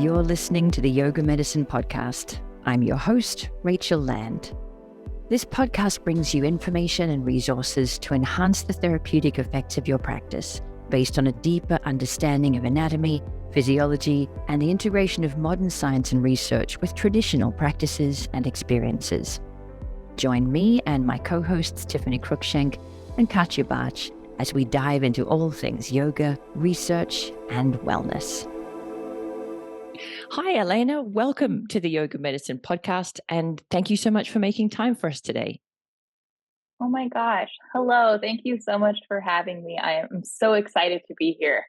You're listening to the Yoga Medicine Podcast. I'm your host, Rachel Land. This podcast brings you information and resources to enhance the therapeutic effects of your practice based on a deeper understanding of anatomy, physiology, and the integration of modern science and research with traditional practices and experiences. Join me and my co-hosts Tiffany Cruikshank and Katya Bach as we dive into all things yoga, research, and wellness. Hi, Elena. Welcome to the Yoga Medicine Podcast, and thank you so much for making time for us today. Oh my gosh. Hello. Thank you so much for having me. I am so excited to be here.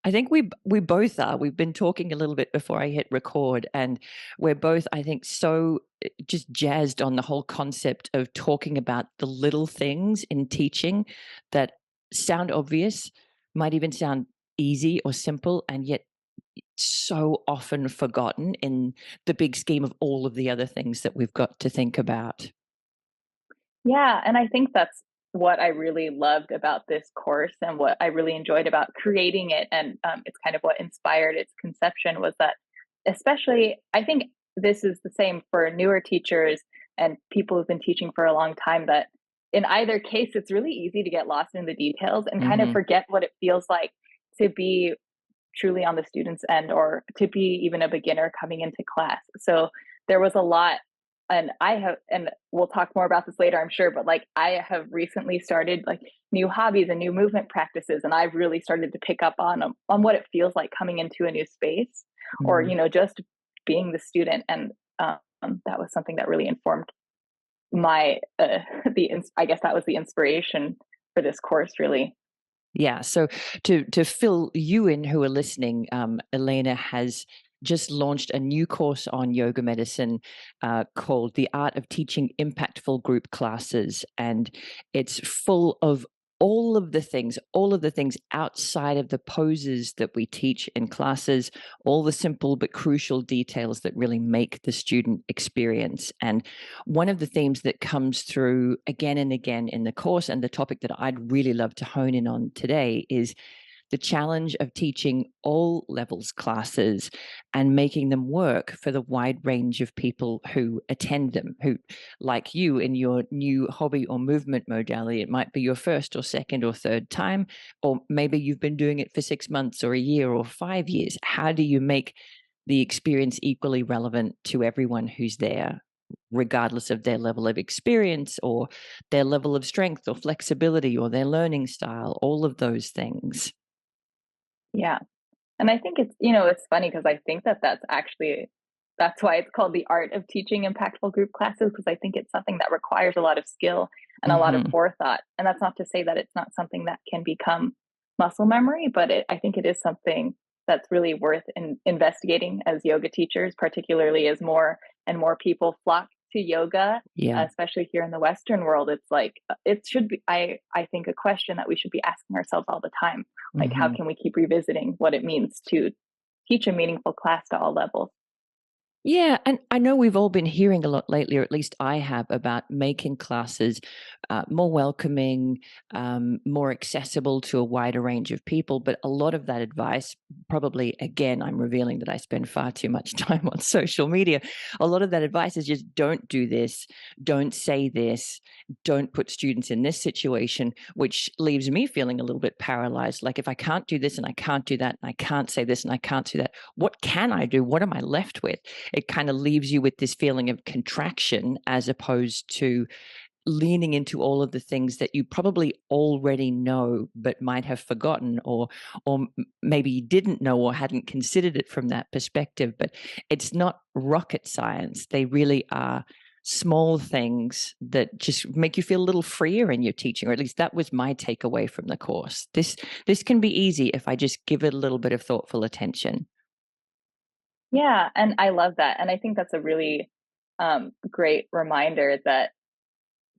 I think we both are. We've been talking a little bit before I hit record, and we're both, I think, so just jazzed on the whole concept of talking about the little things in teaching that sound obvious, might even sound easy or simple, and yet so often forgotten in the big scheme of all of the other things that we've got to think about. Yeah. And I think that's what I really loved about this course and what I really enjoyed about creating it. And it's kind of what inspired its conception was that, especially, I think this is the same for newer teachers and people who've been teaching for a long time, that in either case, it's really easy to get lost in the details and kind of forget what it feels like to be truly on the student's end or to be even a beginner coming into class. So there was a lot, and we'll talk more about this later, I'm sure, but like I have recently started like new hobbies and new movement practices, and I've really started to pick up on what it feels like coming into a new space or, just being the student. And that was something that really informed my, I guess that was the inspiration for this course, really. Yeah. So to fill you in who are listening, Elena has just launched a new course on yoga medicine called The Art of Teaching Impactful Group Classes. And it's full of all of the things outside of the poses that we teach in classes, all the simple but crucial details that really make the student experience. And one of the themes that comes through again and again in the course, and the topic that I'd really love to hone in on today, is the challenge of teaching all levels classes and making them work for the wide range of people who attend them, who, like you, in your new hobby or movement modality, it might be your first or second or third time, or maybe you've been doing it for 6 months or a year or 5 years. How do you make the experience equally relevant to everyone who's there, regardless of their level of experience or their level of strength or flexibility or their learning style, all of those things? Yeah. And I think it's funny because I think that's why it's called the art of teaching impactful group classes, because I think it's something that requires a lot of skill and a lot of forethought. And that's not to say that it's not something that can become muscle memory, but I think it is something that's really worth investigating as yoga teachers, particularly as more and more people flock to yoga, especially here in the Western world. It's like, it should be, I think, a question that we should be asking ourselves all the time. Like, how can we keep revisiting what it means to teach a meaningful class to all levels? Yeah, and I know we've all been hearing a lot lately, or at least I have, about making classes more welcoming, more accessible to a wider range of people. But a lot of that advice, probably, again, I'm revealing that I spend far too much time on social media. A lot of that advice is just don't do this, don't say this, don't put students in this situation, which leaves me feeling a little bit paralyzed. Like, if I can't do this and I can't do that and I can't say this and I can't do that, what can I do? What am I left with? It kind of leaves you with this feeling of contraction as opposed to leaning into all of the things that you probably already know but might have forgotten, or maybe didn't know or hadn't considered it from that perspective. But it's not rocket science. They really are small things that just make you feel a little freer in your teaching, or at least that was my takeaway from the course. This can be easy if I just give it a little bit of thoughtful attention. Yeah, and I love that. And I think that's a really great reminder that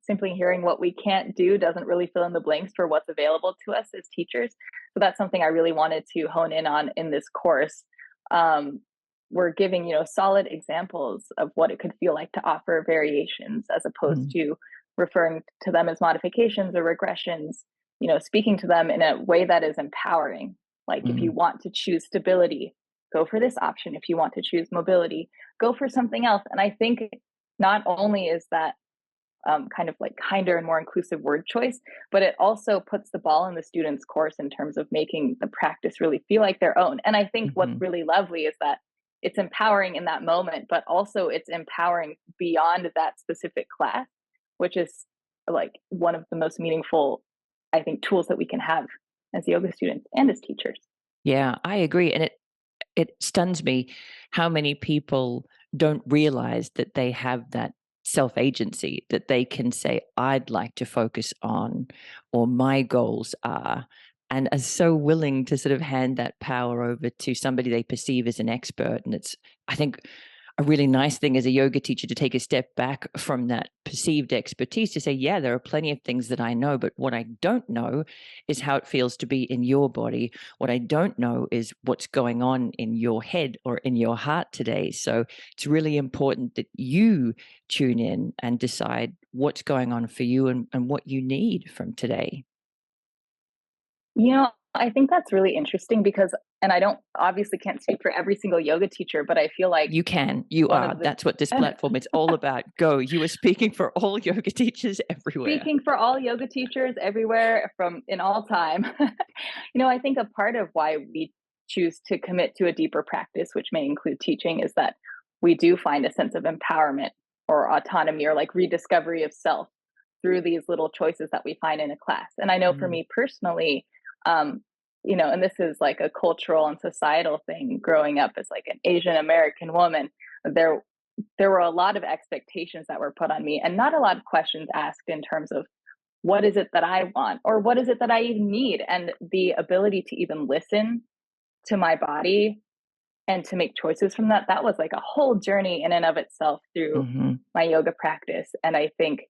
simply hearing what we can't do doesn't really fill in the blanks for what's available to us as teachers. So that's something I really wanted to hone in on in this course. We're giving, solid examples of what it could feel like to offer variations as opposed to referring to them as modifications or regressions, speaking to them in a way that is empowering. Like, if you want to choose stability, go for this option. If you want to choose mobility, go for something else. And I think not only is that kind of like kinder and more inclusive word choice, but it also puts the ball in the student's course in terms of making the practice really feel like their own. And I think what's Hmm. really lovely is that it's empowering in that moment, but also it's empowering beyond that specific class, which is like one of the most meaningful, I think, tools that we can have as yoga students and as teachers. Yeah, I agree. And it stuns me how many people don't realize that they have that self agency, that they can say, I'd like to focus on, or my goals are, and are so willing to sort of hand that power over to somebody they perceive as an expert. And it's, I think, a really nice thing as a yoga teacher to take a step back from that perceived expertise to say, yeah, there are plenty of things that I know, but what I don't know is how it feels to be in your body. What I don't know is what's going on in your head or in your heart today. So it's really important that you tune in and decide what's going on for you and what you need from today. I think that's really interesting because, and I don't obviously can't speak for every single yoga teacher, but I feel like You can, you one are. of the That's what this platform is all about. Go. You are speaking for all yoga teachers everywhere. speaking for all yoga teachers everywhere from in all time. I think a part of why we choose to commit to a deeper practice, which may include teaching, is that we do find a sense of empowerment or autonomy or like rediscovery of self through these little choices that we find in a class. And I know for Mm, me personally, um, and this is like a cultural and societal thing growing up as like an Asian American woman, there there were a lot of expectations that were put on me and not a lot of questions asked in terms of what is it that I want or what is it that I even need? And the ability to even listen to my body and to make choices from that, that was like a whole journey in and of itself through mhm, my yoga practice. And I think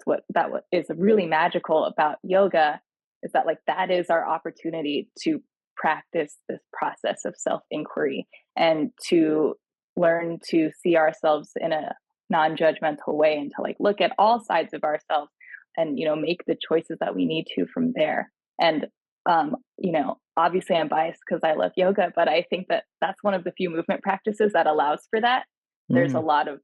what is really magical about yoga is that like that is our opportunity to practice this process of self inquiry and to learn to see ourselves in a non-judgmental way and to like look at all sides of ourselves and make the choices that we need to from there. And obviously I'm biased because I love yoga, but I think that that's one of the few movement practices that allows for that. There's a mm, lot of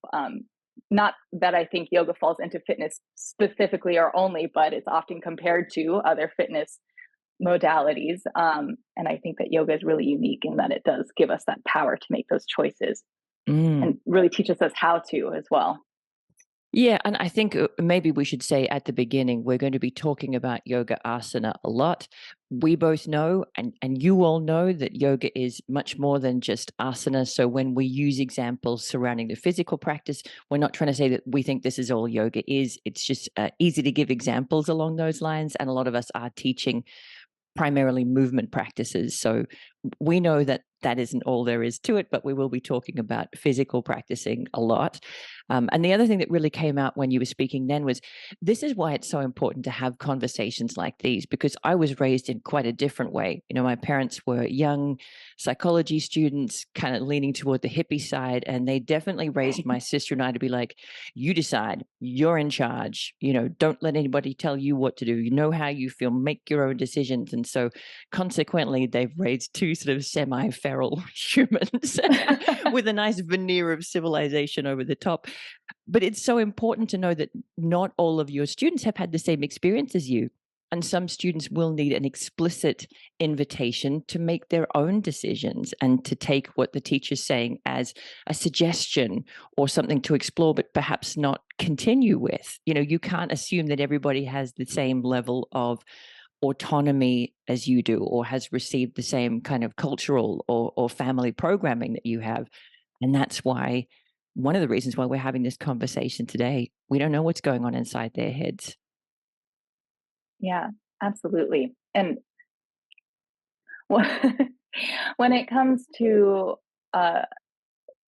not that I think yoga falls into fitness specifically or only, but it's often compared to other fitness modalities. And I think that yoga is really unique in that it does give us that power to make those choices mm. and really teaches us how to as well. Yeah, and I think maybe we should say at the beginning, we're going to be talking about yoga asana a lot. We both know, and you all know, that yoga is much more than just asana. So when we use examples surrounding the physical practice, we're not trying to say that we think this is all yoga is. It's just easy to give examples along those lines. And a lot of us are teaching primarily movement practices. So we know that that isn't all there is to it, but we will be talking about physical practicing a lot. And the other thing that really came out when you were speaking then was this is why it's so important to have conversations like these, because I was raised in quite a different way. My parents were young psychology students, kind of leaning toward the hippie side, and they definitely raised my sister and I to be like, you decide, you're in charge, don't let anybody tell you what to do. You know how you feel, make your own decisions. And so consequently, they've raised two sort of semi-feral humans with a nice veneer of civilization over the top. But it's so important to know that not all of your students have had the same experience as you. And some students will need an explicit invitation to make their own decisions and to take what the teacher's saying as a suggestion or something to explore, but perhaps not continue with. You can't assume that everybody has the same level of autonomy as you do or has received the same kind of cultural or family programming that you have. And that's why one of the reasons why we're having this conversation today. We don't know what's going on inside their heads. Yeah, absolutely. And when it comes to uh,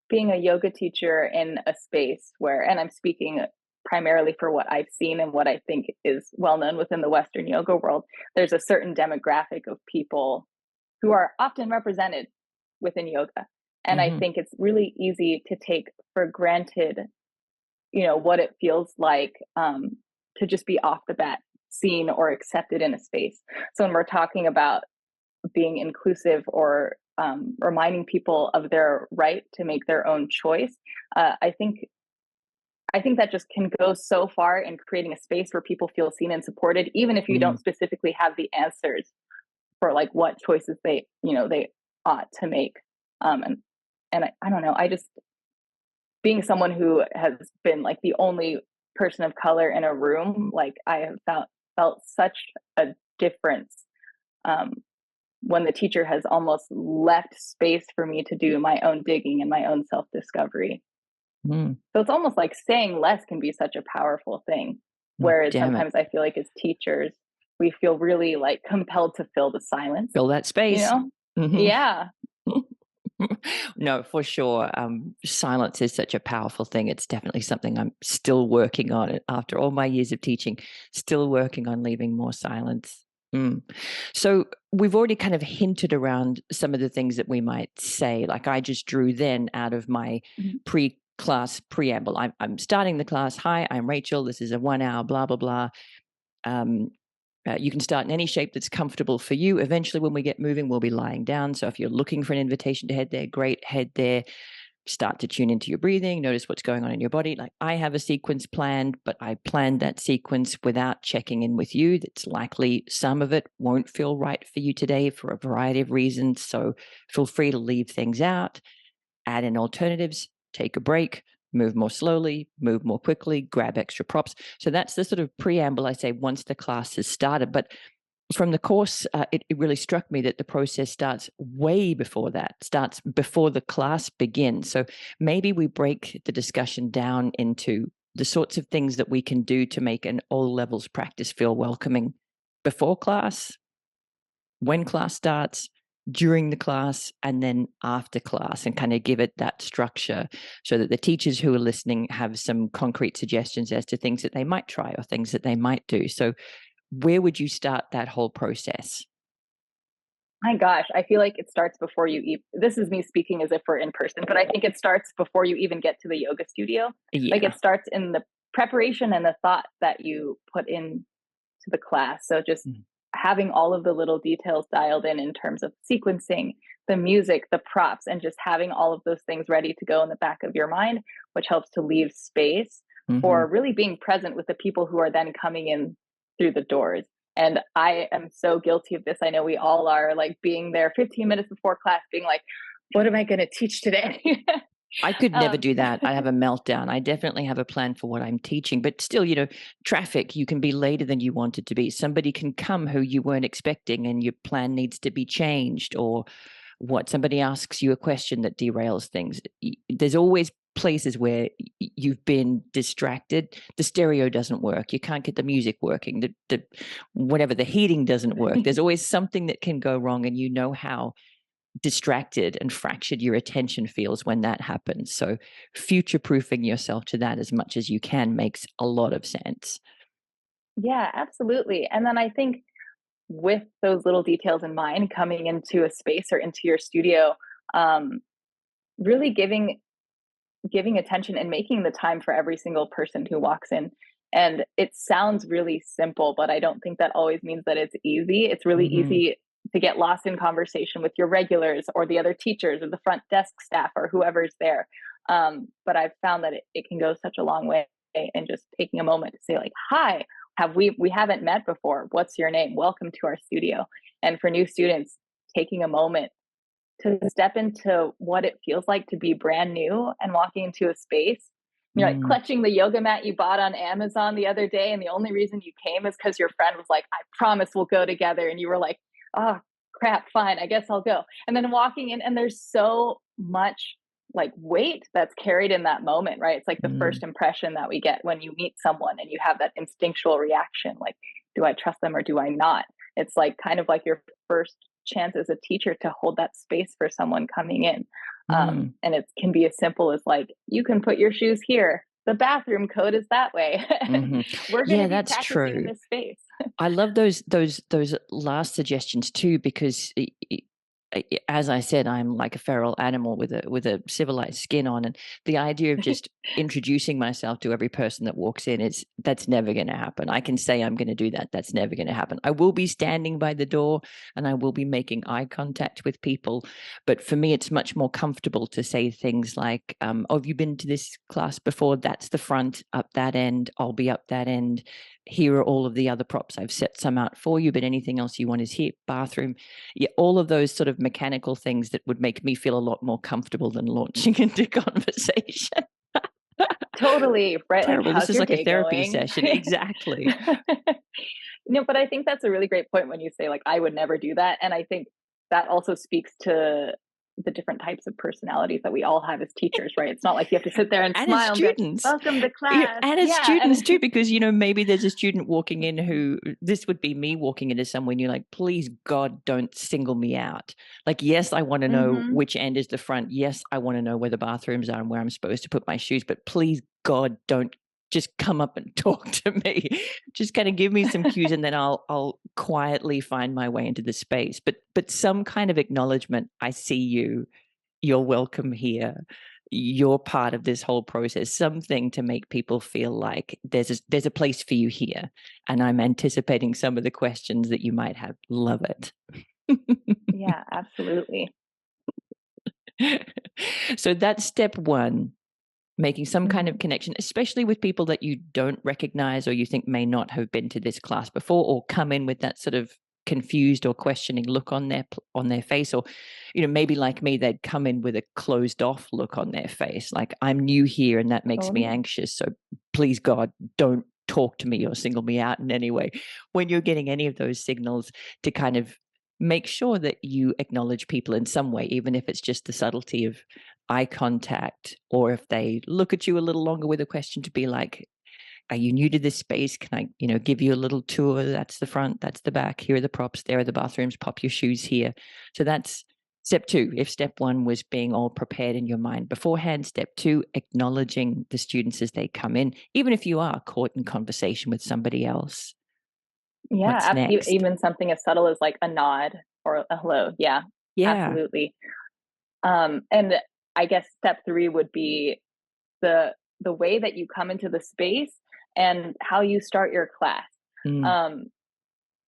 being a yoga teacher in a space where, and I'm speaking primarily for what I've seen and what I think is well known within the Western yoga world, there's a certain demographic of people who are often represented within yoga. And I Hmm. think it's really easy to take for granted, what it feels like to just be off the bat seen or accepted in a space. So when we're talking about being inclusive or reminding people of their right to make their own choice. I think that just can go so far in creating a space where people feel seen and supported, even if you Mm, don't specifically have the answers for like what choices they ought to make. And I don't know, I just, being someone who has been like the only person of color in a room, like I have felt such a difference um, when the teacher has almost left space for me to do my own digging and my own self discovery. mm, So it's almost like saying less can be such a powerful thing. Whereas damn it. sometimes I feel like as teachers, we feel really like compelled to fill the silence, Fill that you space. know? Mhm. Yeah. No, for sure. Silence is such a powerful thing. It's definitely something I'm still working on after all my years of teaching, still working on leaving more silence. Mm. So we've already kind of hinted around some of the things that we might say. Like I just drew then out of my Mhm. pre-class preamble. I'm starting the class. Hi, I'm Rachel. This is a 1 hour, blah, blah, blah. Um, you can start in any shape that's comfortable for you. Eventually, when we get moving, we'll be lying down. So if you're looking for an invitation to head there, great, head there. Start to tune into your breathing, notice what's going on in your body. Like I have a sequence planned, but I planned that sequence without checking in with you. That's likely some of it won't feel right for you today for a variety of reasons. So feel free to leave things out, add in alternatives, take a break, move more slowly, move more quickly, grab extra props. So that's the sort of preamble I say once the class has started. But from the course, it really struck me that the process starts way before that, starts before the class begins. So maybe we break the discussion down into the sorts of things that we can do to make an all levels practice feel welcoming before class, when class starts, during the class, and then after class, and kind of give it that structure so that the teachers who are listening have some concrete suggestions as to things that they might try or things that they might do. So where would you start that whole process? My gosh, I feel like it starts before you even, this is me speaking as if we're in person, but I think it starts before you even get to the yoga studio. Like Yeah. it starts in the preparation and the thought that you put in to the class. So just Mm, having all of the little details dialed in terms of sequencing, the music, the props, and just having all of those things ready to go in the back of your mind, which helps to leave space mhm. for really being present with the people who are then coming in through the doors. And I am so guilty of this. I know we all are, like being there 15 minutes before class, being like, what am I going to teach today? I could never um, do that. I have a meltdown. I definitely have a plan for what I'm teaching, but still, traffic, you can be later than you wanted to be. Somebody can come who you weren't expecting and your plan needs to be changed, or what somebody asks you a question that derails things. There's always places where you've been distracted. The stereo doesn't work. You can't get the music working. The whatever, the heating doesn't work. There's always something that can go wrong, and you know how distracted and fractured your attention feels when that happens. So future proofing yourself to that as much as you can makes a lot of sense. yeah, absolutely. And then I think with those little details in mind, coming into a space or into your studio, um, really giving attention and making the time for every single person who walks in. And it sounds really simple, but I don't think that always means that it's easy. It's really Mm-hmm. easy to get lost in conversation with your regulars or the other teachers or the front desk staff or whoever's there. But I've found that it can go such a long way in just taking a moment to say like, hi, we haven't met before. What's your name? Welcome to our studio. And for new students, taking a moment to step into what it feels like to be brand new and walking into a space. You're like Mm, clutching the yoga mat you bought on Amazon the other day, and the only reason you came is because your friend was like, I promise we'll go together. And you were like, oh, crap, fine, I guess I'll go. And then walking in, and there's so much like weight that's carried in that moment, right? It's like the mm, first impression that we get when you meet someone and you have that instinctual reaction like, do I trust them or do I not? It's like kind of like your first chance as a teacher to hold that space for someone coming in. mm, And it can be as simple as like, you can put your shoes here. The bathroom code is that way. hmm. We're going to Yeah, be that's practicing in true. this space. I love those last suggestions too, because as I said, I'm like a feral animal with a civilized skin on, and the idea of just introducing myself to every person that walks in, that's never going to happen. I can say I'm going to do that. That's never going to happen. I will be standing by the door and I will be making eye contact with people. But for me, it's much more comfortable to say things like, oh, have you been to this class before? That's the front, up that end. I'll be up that end. Here are all of the other props. I've set some out for you, but anything else you want is here. Bathroom. Yeah, all of those sort of mechanical things that would make me feel a lot more comfortable than launching into conversation. Totally, right? Like, Terrible. This how's is your like a day therapy going? session. Exactly. No, but I think that's a really great point when you say, like, I would never do that. And I think that also speaks to the different types of personalities that we all have as teachers, right? It's not like you have to sit there and And as smile and be like, students, welcome to class. and as Yeah. students too, because, maybe there's a student walking in who, this would be me walking into somewhere and you're like, please God, don't single me out. Like, yes, I want to know Mm-hmm. which end is the front. Yes, I want to know where the bathrooms are and where I'm supposed to put my shoes, but please God, don't just come up and talk to me. Just kind of give me some cues and then I'll quietly find my way into the space. But some kind of acknowledgement, I see you, you're welcome here, you're part of this whole process, something to make people feel like there's a place for you here, and I'm anticipating some of the questions that you might have. Love it. Yeah, absolutely. So that's step one, making some kind of Mm-hmm. connection, especially with people that you don't recognize or you think may not have been to this class before, or come in with that sort of confused or questioning look on their face, or maybe like me, they'd come in with a closed off look on their face, like, I'm new here and that makes me Totally. anxious, so please God, don't talk to me or single me out in any way. When you're getting any of those signals, to kind of make sure that you acknowledge people in some way, even if it's just the subtlety of eye contact, or if they look at you a little longer with a question, to be like, are you new to this space? Can I, give you a little tour? That's the front, that's the back. Here are the props. There are the bathrooms. Pop your shoes here. So that's step two. If step one was being all prepared in your mind beforehand, step two, acknowledging the students as they come in, even if you are caught in conversation with somebody else. Yeah, What's next? even something as subtle as like a nod or a hello. Yeah, Yeah. absolutely. And I guess step three would be the the way that you come into the space and how you start your class. Mm. Um,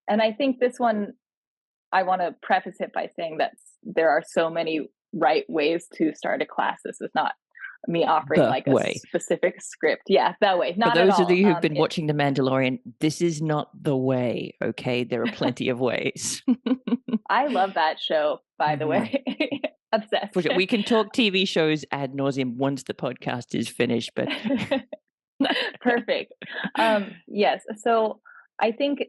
and I think this one, I want to preface it by saying that there are so many right ways to start a class. This is not me offering The like a way. specific script. Yeah, that way. For Not at those of all. you who've been watching The Mandalorian, this is not the way, okay? There are plenty of ways. I love that show, by the Mhm. way. For Obsessed. sure. We can talk TV shows ad nauseum once the podcast is finished, but Perfect. Yes. So I think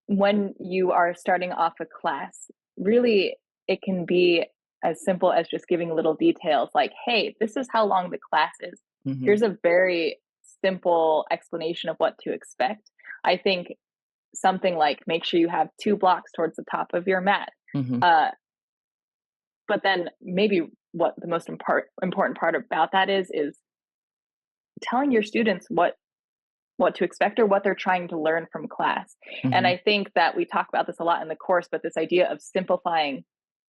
when you are starting off a class, really it can be as simple as just giving little details like, hey, this is how long the class is. Mhm. Here's a very simple explanation of what to expect. I think something like make sure you have two blocks towards the top of your mat. Mhm. Uh, but then maybe what the most important part about that is telling your students what to expect or what they're trying to learn from class. And Mhm. I think that we talk about this a lot in the course, but this idea of simplifying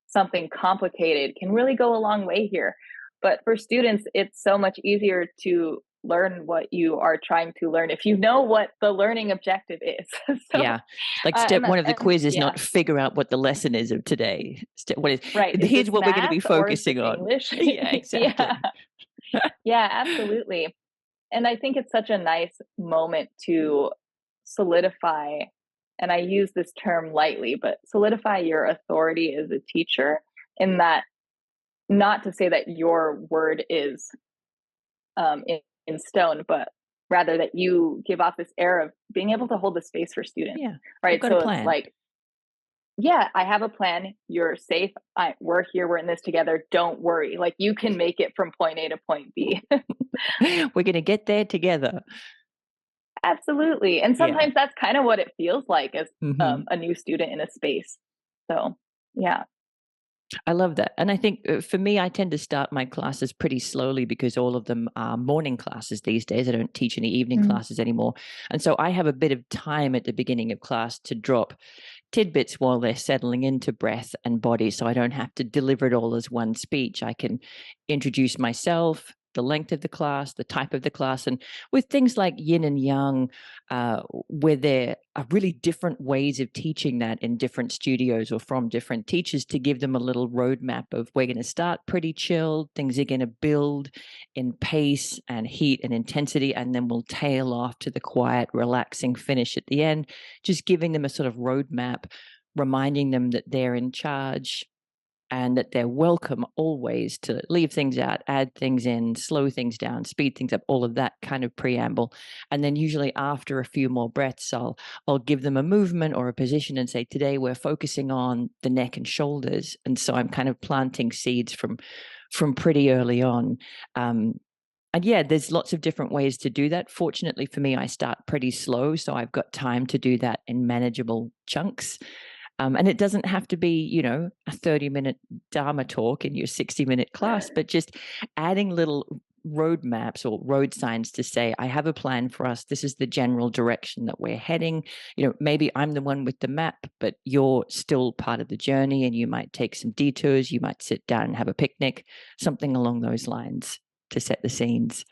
something complicated can really go a long way here. But for students, it's so much easier to learn what you are trying to learn if you know what the learning objective is. So, Yeah. Like, step one of the and quiz is yeah, not figure out what the lesson is of today. Step one is, right. Is here's this what we're gonna math be or is this focusing on. English? Yeah, Yeah, exactly. yeah, absolutely. And I think it's such a nice moment to solidify, and I use this term lightly, but solidify your authority as a teacher, in that, not to say that your word is in stone, but rather that you give off this air of being able to hold the space for students, Yeah. I've right? got a So it's plan. like, yeah, I have a plan. You're safe. We're here. We're in this together. Don't worry. Like, you can make it from point A to point B. We're gonna get there together. Absolutely. And Yeah. sometimes that's kind of what it feels like as Mhm. a new student in a space. So, yeah. I love that. And I think, for me, I tend to start my classes pretty slowly because all of them are morning classes these days. I don't teach any evening Mm, classes anymore. And so I have a bit of time at the beginning of class to drop tidbits while they're settling into breath and body. So I don't have to deliver it all as one speech. I can introduce myself, the length of the class, the type of the class. And with things like yin and yang, where there are really different ways of teaching that in different studios or from different teachers, to give them a little roadmap of, we're going to start pretty chilled, things are going to build in pace and heat and intensity, and then we'll tail off to the quiet, relaxing finish at the end, just giving them a sort of roadmap, reminding them that they're in charge and that they're welcome always to leave things out, add things in, slow things down, speed things up, all of that kind of preamble. And then usually after a few more breaths, I'll give them a movement or a position and say, today we're focusing on the neck and shoulders. And so I'm kind of planting seeds from pretty early on. And yeah, there's lots of different ways to do that. Fortunately for me, I start pretty slow, so I've got time to do that in manageable chunks. And it doesn't have to be, a 30-minute Dharma talk in your 60-minute class, but just adding little roadmaps or road signs to say, I have a plan for us. This is the general direction that we're heading. Maybe I'm the one with the map, but you're still part of the journey, and you might take some detours. You might sit down and have a picnic, something along those lines to set the scenes.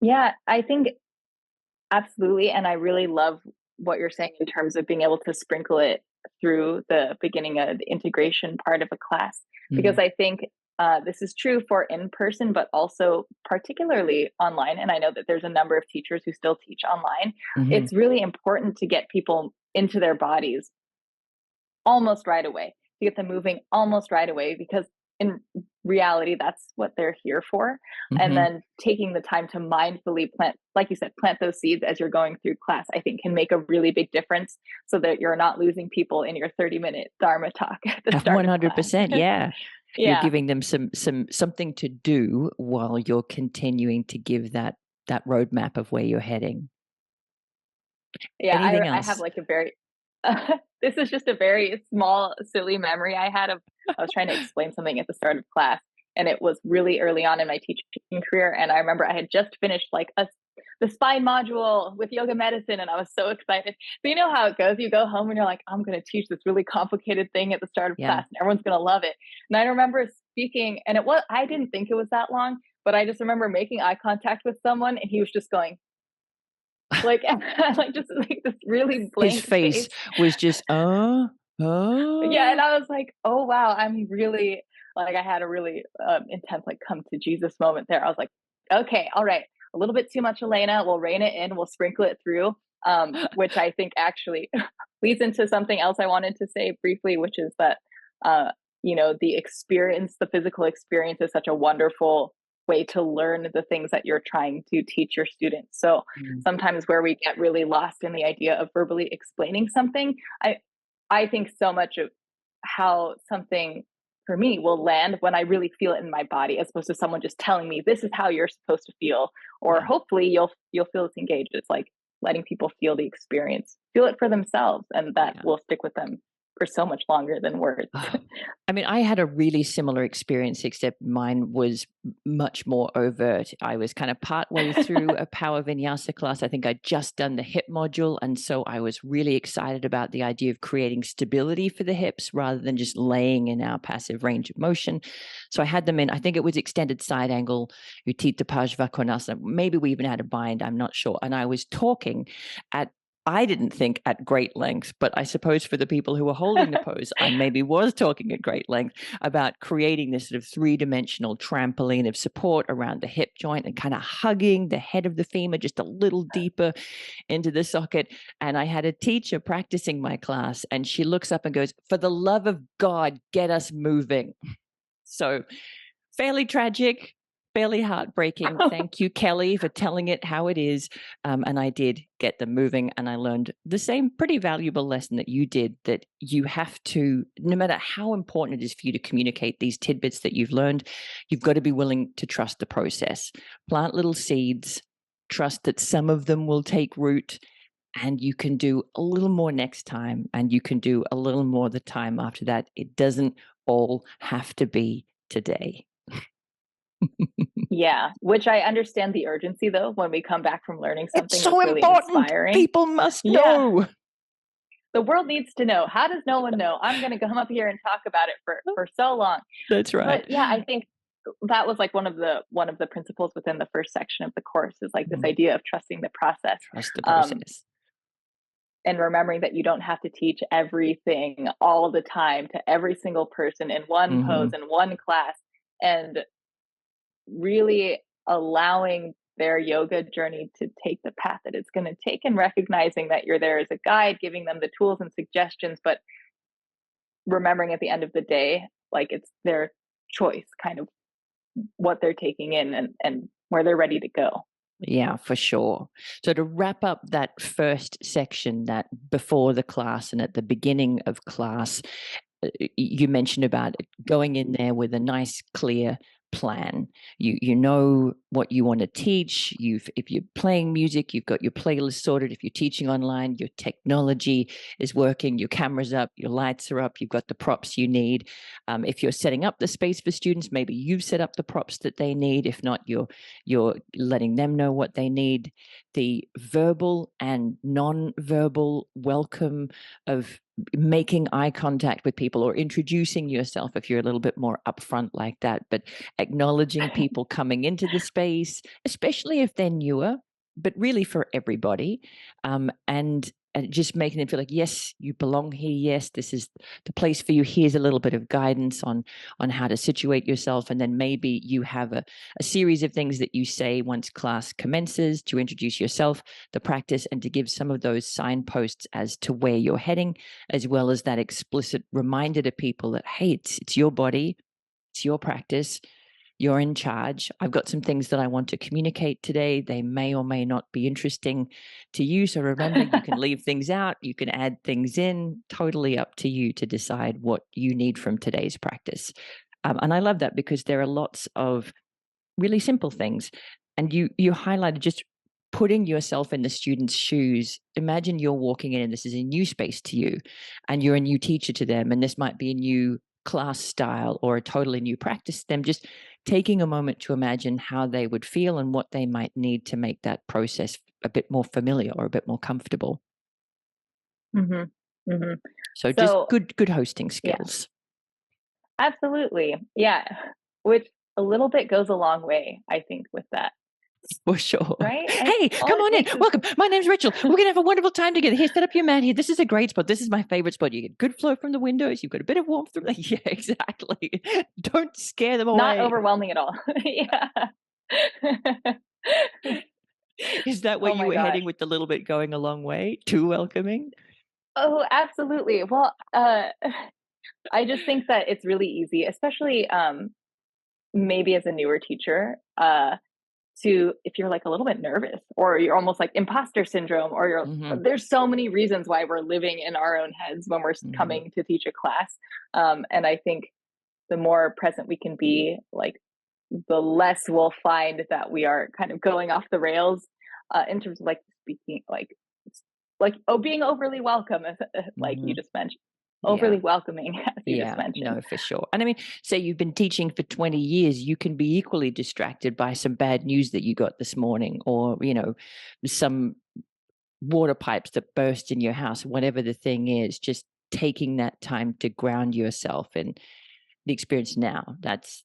Yeah, I think absolutely. And I really love what you're saying in terms of being able to sprinkle it through the beginning of the integration part of a class, because I think this is true for in person, but also particularly online. And I know that there's a number of teachers who still teach online. Mm-hmm. It's really important to get people into their bodies almost right away, to get them moving almost right away, because in reality, that's what they're here for. Mm-hmm. And then taking the time to mindfully plant, like you said, plant those seeds as you're going through class, I think can make a really big difference, so that you're not losing people in your 30-minute Dharma talk at the start 100%, of class. yeah. You're Yeah. giving them something to do while you're continuing to give that roadmap of where you're heading. Yeah, Anything I have else? like a very this is just a very small, silly memory I had of, I was trying to explain something at the start of class, and it was really early on in my teaching career. And I remember I had just finished like the spine module with yoga medicine, and I was so excited. So you know how it goes. You go home and you're like, I'm going to teach this really complicated thing at the start of Yeah. class, and everyone's going to love it. And I remember speaking, and I didn't think it was that long, but I just remember making eye contact with someone, and he was just going, like, like just like this really His blank face was just, yeah, and I was like, oh wow, I'm really, like, I had a really intense like come to Jesus moment there. I was like, okay, all right, a little bit too much, Elena. We'll rein it in. We'll sprinkle it through, which I think actually leads into something else I wanted to say briefly, which is that the experience, the physical experience, is such a wonderful way to learn the things that you're trying to teach your students. So sometimes where we get really lost in the idea of verbally explaining something, I think so much of how something for me will land when I really feel it in my body, as opposed to someone just telling me this is how you're supposed to feel, or hopefully you'll feel it's engaged. It's like letting people feel the experience, feel it for themselves, and that will stick with them for so much longer than words. I mean, I had a really similar experience, except mine was much more overt. I was kind of partway through a power vinyasa class. I think I'd just done the hip module. And so I was really excited about the idea of creating stability for the hips rather than just laying in our passive range of motion. So I had them in, I think it was extended side angle, Utthita Konasana. Maybe we even had a bind, I'm not sure. And I was talking I didn't think at great length, but I suppose for the people who were holding the pose, I maybe was talking at great length about creating this sort of three-dimensional trampoline of support around the hip joint and kind of hugging the head of the femur just a little deeper into the socket. And I had a teacher practicing my class, and she looks up and goes, "For the love of God, get us moving." So fairly tragic, fairly heartbreaking. Thank you, Kelly, for telling it how it is. And I did get them moving, and I learned the same pretty valuable lesson that you did, that you have to, no matter how important it is for you to communicate these tidbits that you've learned, you've got to be willing to trust the process. Plant little seeds, trust that some of them will take root, and you can do a little more next time, and you can do a little more the time after that. It doesn't all have to be today. Yeah, which I understand the urgency though when we come back from learning something it's so that's really important. inspiring. People must know. The world needs to know. How does no one know? I'm going to come up here and talk about it for so long. That's right. But yeah, I think that was like one of the principles within the first section of the course is like this Mm, idea of trusting the process. trust the Um, process. and remembering that you don't have to teach everything all the time to every single person in one pose Hmm. in one class, and really allowing their yoga journey to take the path that it's going to take, and recognizing that you're there as a guide, giving them the tools and suggestions, but remembering at the end of the day, like it's their choice, kind of what they're taking in, and where they're ready to go. Yeah, for sure. So to wrap up that first section, that before the class and at the beginning of class, you mentioned about it, going in there with a nice, clear plan. You know what you want to teach. If you're playing music, you've got your playlist sorted. If you're teaching online, your technology is working. Your camera's up, your lights are up. You've got the props you need. If you're setting up the space for students, maybe you've set up the props that they need. If not, you're letting them know what they need. The verbal and non-verbal welcome of making eye contact with people or introducing yourself if you're a little bit more upfront like that, but acknowledging people coming into the space, especially if they're newer, but really for everybody. And just making them feel like, yes, you belong here. Yes, this is the place for you. Here's a little bit of guidance on how to situate yourself. And then maybe you have a series of things that you say once class commences to introduce yourself, the practice, and to give some of those signposts as to where you're heading, as well as that explicit reminder to people that, hey, it's your body, it's your practice, you're in charge. I've got some things that I want to communicate today. They may or may not be interesting to you. So remember, you can leave things out, you can add things in, totally up to you to decide what you need from today's practice. And I love that because there are lots of really simple things. And you highlighted just putting yourself in the student's shoes. Imagine you're walking in and this is a new space to you, and you're a new teacher to them, and this might be a new class style or a totally new practice to them. Just taking a moment to imagine how they would feel and what they might need to make that process a bit more familiar or a bit more comfortable. Hmm. Hmm. So just So good hosting yeah, skills. absolutely, yeah. Which a little bit goes a long way, I think, with that, For sure. right? Hey, All come it on in. takes is Welcome. My name's Rachel. We're going to have a wonderful time together. Here, set up your mat here. This is a great spot. This is my favorite spot. You get good flow from the windows. You've got a bit of warmth from the. Yeah, exactly. Don't scare them not away. overwhelming at all. Yeah. Is that where Oh you my were gosh. heading with the little bit going a long way? Too welcoming? Oh, absolutely. Well, I just think that it's really easy, especially maybe as a newer teacher, to if you're like a little bit nervous or you're almost like imposter syndrome, or you're Hmm. there's so many reasons why we're living in our own heads when we're Hmm. coming to teach a class. And I think the more present we can be, like the less we'll find that we are kind of going off the rails, in terms of like speaking, like oh, being overly welcome, like you Hmm. just mentioned, Yeah. overly welcoming, as you just Yeah, mentioned. no, for sure. And I mean, say you've been teaching for 20 years, you can be equally distracted by some bad news that you got this morning, or, some water pipes that burst in your house, whatever the thing is, just taking that time to ground yourself in the experience now. That's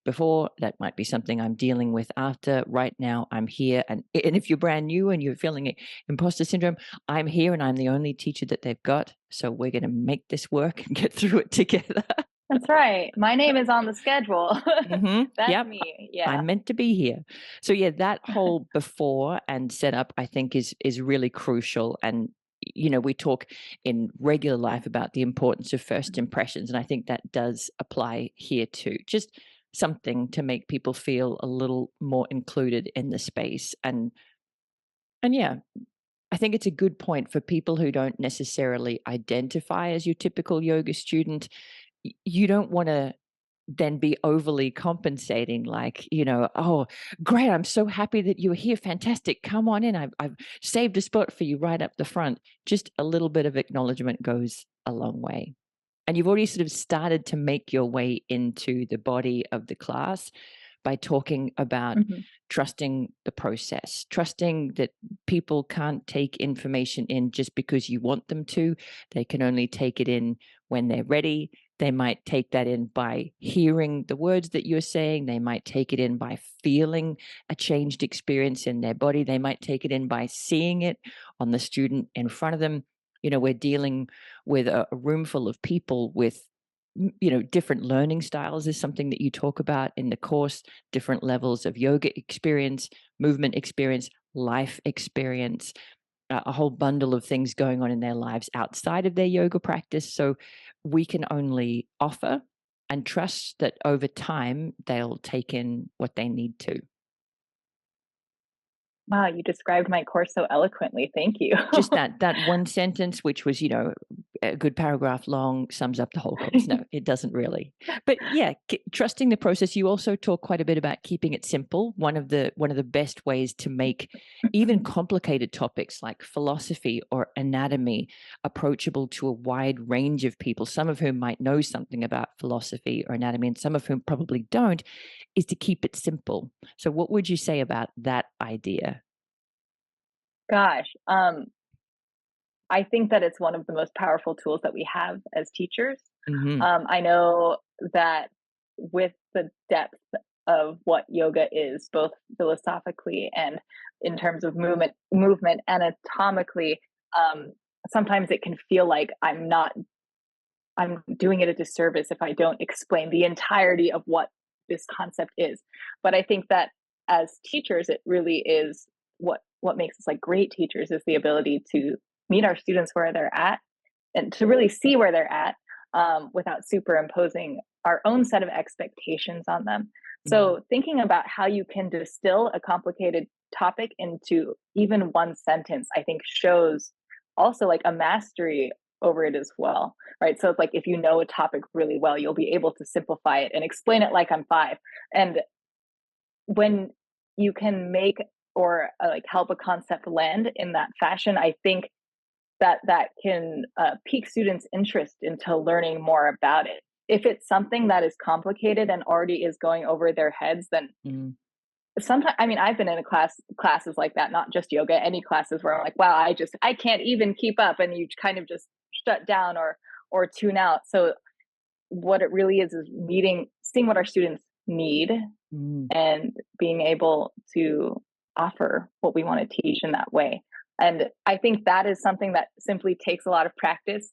before, that might be something I'm dealing with after. Right now I'm here, and if you're brand new and you're feeling imposter syndrome, I'm here and I'm the only teacher that they've got. So we're going to make this work and get through it together. That's right. My name is on the schedule. That's Yep. me. Yeah. I'm meant to be here. So yeah, that whole before and setup, I think is really crucial. And we talk in regular life about the importance of first impressions, and I think that does apply here too. Just something to make people feel a little more included in the space. And yeah, I think it's a good point for people who don't necessarily identify as your typical yoga student. You don't want to then be overly compensating, like, oh, great, I'm so happy that you're here, fantastic, come on in, I've saved a spot for you right up the front. Just a little bit of acknowledgement goes a long way. And you've already sort of started to make your way into the body of the class by talking about Mhm. trusting the process, trusting that people can't take information in just because you want them to. They can only take it in when they're ready. They might take that in by hearing the words that you're saying. They might take it in by feeling a changed experience in their body. They might take it in by seeing it on the student in front of them. We're dealing with a room full of people with different learning styles is something that you talk about in the course, different levels of yoga experience, movement experience, life experience, a whole bundle of things going on in their lives outside of their yoga practice. So we can only offer and trust that over time they'll take in what they need to. Wow, you described my course so eloquently. Thank you. Just that one sentence, which was, a good paragraph long, sums up the whole course. No, it doesn't really. But yeah, trusting the process. You also talk quite a bit about keeping it simple. One of the best ways to make even complicated topics like philosophy or anatomy approachable to a wide range of people, some of whom might know something about philosophy or anatomy, and some of whom probably don't, is to keep it simple. So, what would you say about that idea? Gosh, I think that it's one of the most powerful tools that we have as teachers. Hmm. I know that with the depth of what yoga is, both philosophically and in terms of movement anatomically, um, sometimes it can feel like I'm doing it a disservice if I don't explain the entirety of what this concept is. But I think that as teachers, it really is what makes us like great teachers is the ability to meet our students where they're at and to really see where they're at without superimposing our own set of expectations on them. Yeah. So thinking about how you can distill a complicated topic into even one sentence, I think shows also like a mastery over it as well, right? So it's like if you know a topic really well, you'll be able to simplify it and explain it like I'm five. And when you can make or like help a concept land in that fashion, I think that can pique students' interest into learning more about it. If it's something that is complicated and already is going over their heads, then Mm. sometimes I mean I've been in a classes like that, not just yoga, any classes where I'm like, wow, I can't even keep up, and you kind of just shut down or tune out. So what it really is seeing what our students need Mm. and being able to offer what we want to teach in that way. And I think that is something that simply takes a lot of practice.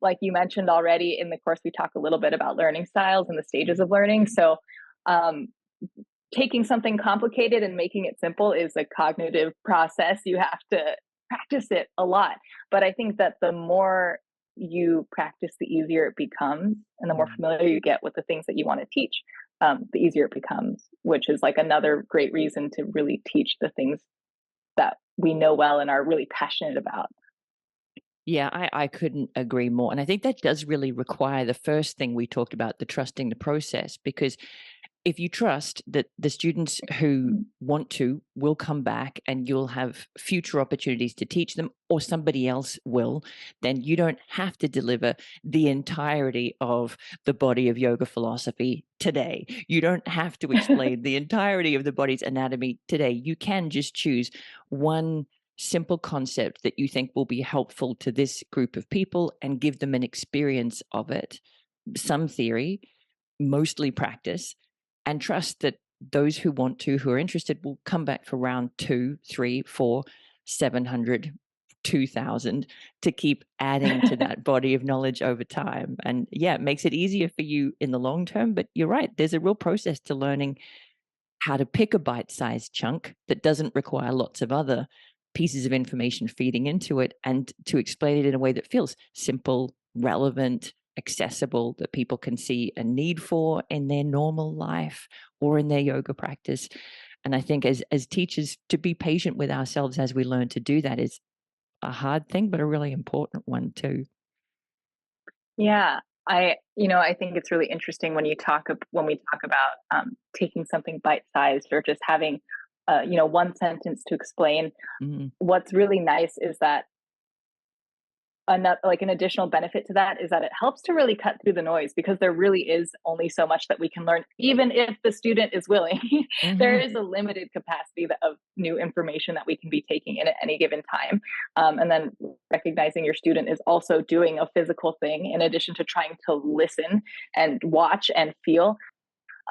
Like you mentioned already in the course, we talk a little bit about learning styles and the stages of learning. So, um, taking something complicated and making it simple is a cognitive process. You have to practice it a lot. But I think that the more you practice, the easier it becomes, and the more Mm. familiar you get with the things that you want to teach, the easier it becomes, which is like another great reason to really teach the things that we know well and are really passionate about. Yeah, I couldn't agree more. And I think that does really require the first thing we talked about, the trusting the process, because if you trust that the students who Mm. want to will come back and you'll have future opportunities to teach them, or somebody else will, then you don't have to deliver the entirety of the body of yoga philosophy today. You don't have to explain the entirety of the body's anatomy today. You can just choose one simple concept that you think will be helpful to this group of people and give them an experience of it, some theory, mostly practice, and trust that those who want to, who are interested, will come back for round 2, 3, 4, 700, 2,000 to keep adding to that body of knowledge over time. And yeah, it makes it easier for you in the long term. But you're right, there's a real process to learning how to pick a bite-sized chunk that doesn't require lots of other pieces of information feeding into it, and to explain it in a way that feels simple, relevant, accessible, that people can see a need for in their normal life or in their yoga practice. And I think as teachers, to be patient with ourselves as we learn to do that is a hard thing, but a really important one too. Yeah, I think it's really interesting when when we talk about taking something bite-sized or just having, you know, 1 sentence to explain. Mm. What's really nice is that an additional benefit to that is that it helps to really cut through the noise, because there really is only so much that we can learn, even if the student is willing. There Hmm. is a limited capacity of new information that we can be taking in at any given time. And then recognizing your student is also doing a physical thing in addition to trying to listen and watch and feel.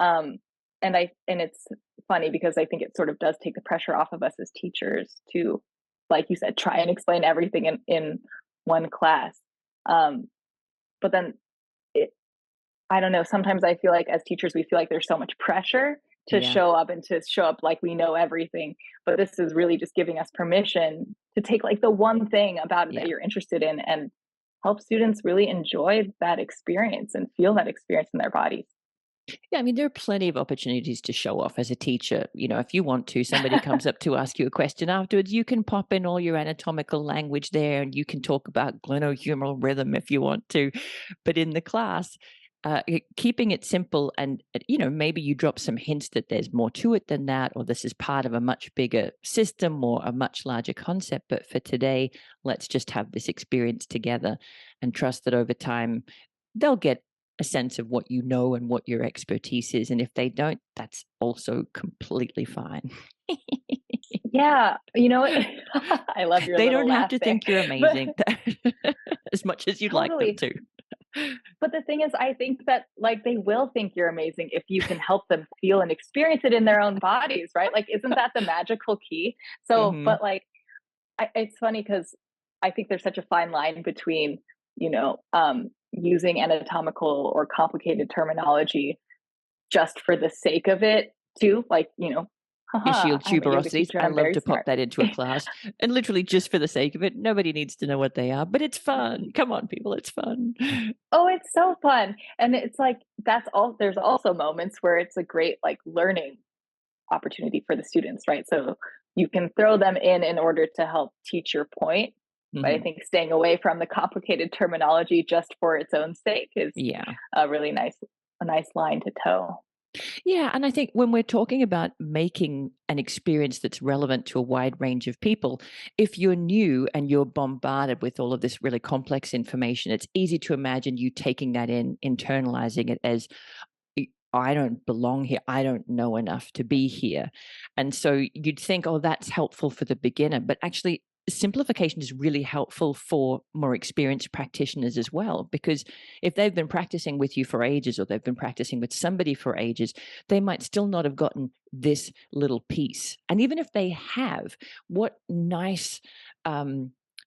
um, and it's funny because I think it sort of does take the pressure off of us as teachers to, like you said, try and explain everything in one class. um, but then it, I don't know, sometimes I feel like as teachers we feel like there's so much pressure to Yeah, show up and to show up like we know everything, but this is really just giving us permission to take like the one thing about it that yeah. you're interested in and help students really enjoy that experience and feel that experience in their bodies. Yeah, I mean, there are plenty of opportunities to show off as a teacher. You know, if you want to, somebody comes up to ask you a question afterwards, you can pop in all your anatomical language there and you can talk about glenohumeral rhythm if you want to. But in the class, keeping it simple and, you know, maybe you drop some hints that there's more to it than that, or this is part of a much bigger system or a much larger concept. But for today, let's just have this experience together and trust that over time, they'll get a sense of what you know and what your expertise is. And if they don't, that's also completely fine. Yeah, I love your They little don't have laugh to there. think you're But amazing as much as you'd like them totally. to. But the thing is, I think that like they will think you're amazing if you can help them feel and experience it in their own bodies, right? Like, isn't that the magical key? So, Hmm. but like, it's funny because I think there's such a fine line between, using anatomical or complicated terminology just for the sake of it, too. Like, haha, Ischial I'm a yoga tuberosities. teacher. I I'm love very to pop smart. that into a class and literally just for the sake of it. Nobody needs to know what they are, but it's fun. Come on, people, it's fun. Oh, it's so fun. And it's like that's all there's also moments where it's a great like learning opportunity for the students, right? So you can throw them in order to help teach your point. But I Hmm. think staying away from the complicated terminology just for its own sake is Yeah. a really nice line to toe. Yeah, and I think when we're talking about making an experience that's relevant to a wide range of people, if you're new and you're bombarded with all of this really complex information, it's easy to imagine you taking that in, internalizing it as I don't belong here. I don't know enough to be here. And so you'd think, oh, that's helpful for the beginner. But actually, simplification is really helpful for more experienced practitioners as well. Because if they've been practicing with you for ages or they've been practicing with somebody for ages, they might still not have gotten this little piece. And even if they have, what nice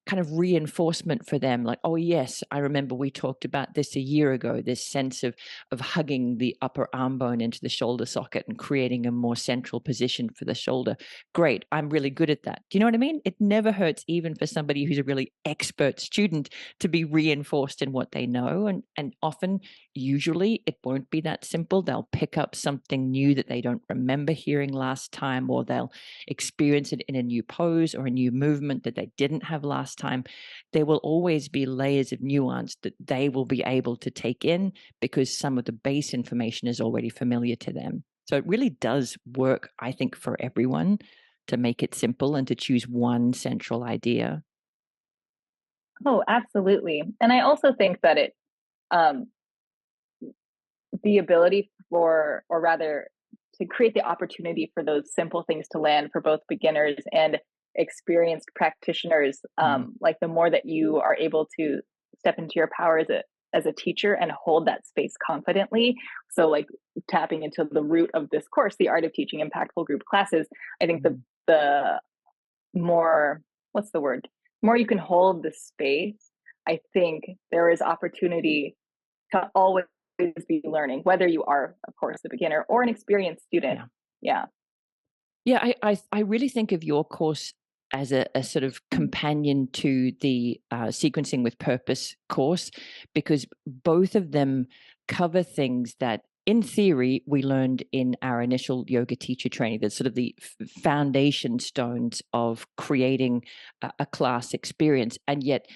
kind of reinforcement for them, like, oh yes, I remember we talked about this a year ago, this sense of hugging the upper arm bone into the shoulder socket and creating a more central position for the shoulder. Great, I'm really good at that. Do you know what I mean? It never hurts, even for somebody who's a really expert student, to be reinforced in what they know. And often, usually, it won't be that simple. They'll pick up something new that they don't remember hearing last time, or they'll experience it in a new pose or a new movement that they didn't have last time. There will always be layers of nuance that they will be able to take in because some of the base information is already familiar to them. So it really does work, I think, for everyone to make it simple and to choose one central idea. Oh, absolutely. And I also think that um, the ability for, or rather, to create the opportunity for those simple things to land for both beginners and experienced practitioners. Mm, Like the more that you are able to step into your power as a teacher and hold that space confidently. So, like tapping into the root of this course, the art of teaching impactful group classes. I think mm. the more, what's the word? More you can hold the space, I think there is opportunity to always be learning, whether you are, of course, a beginner or an experienced student. Yeah. Yeah. Yeah, I really think of your course as a sort of companion to the sequencing with purpose course, because both of them cover things that in theory we learned in our initial yoga teacher training. That's sort of the foundation stones of creating a class experience, and yet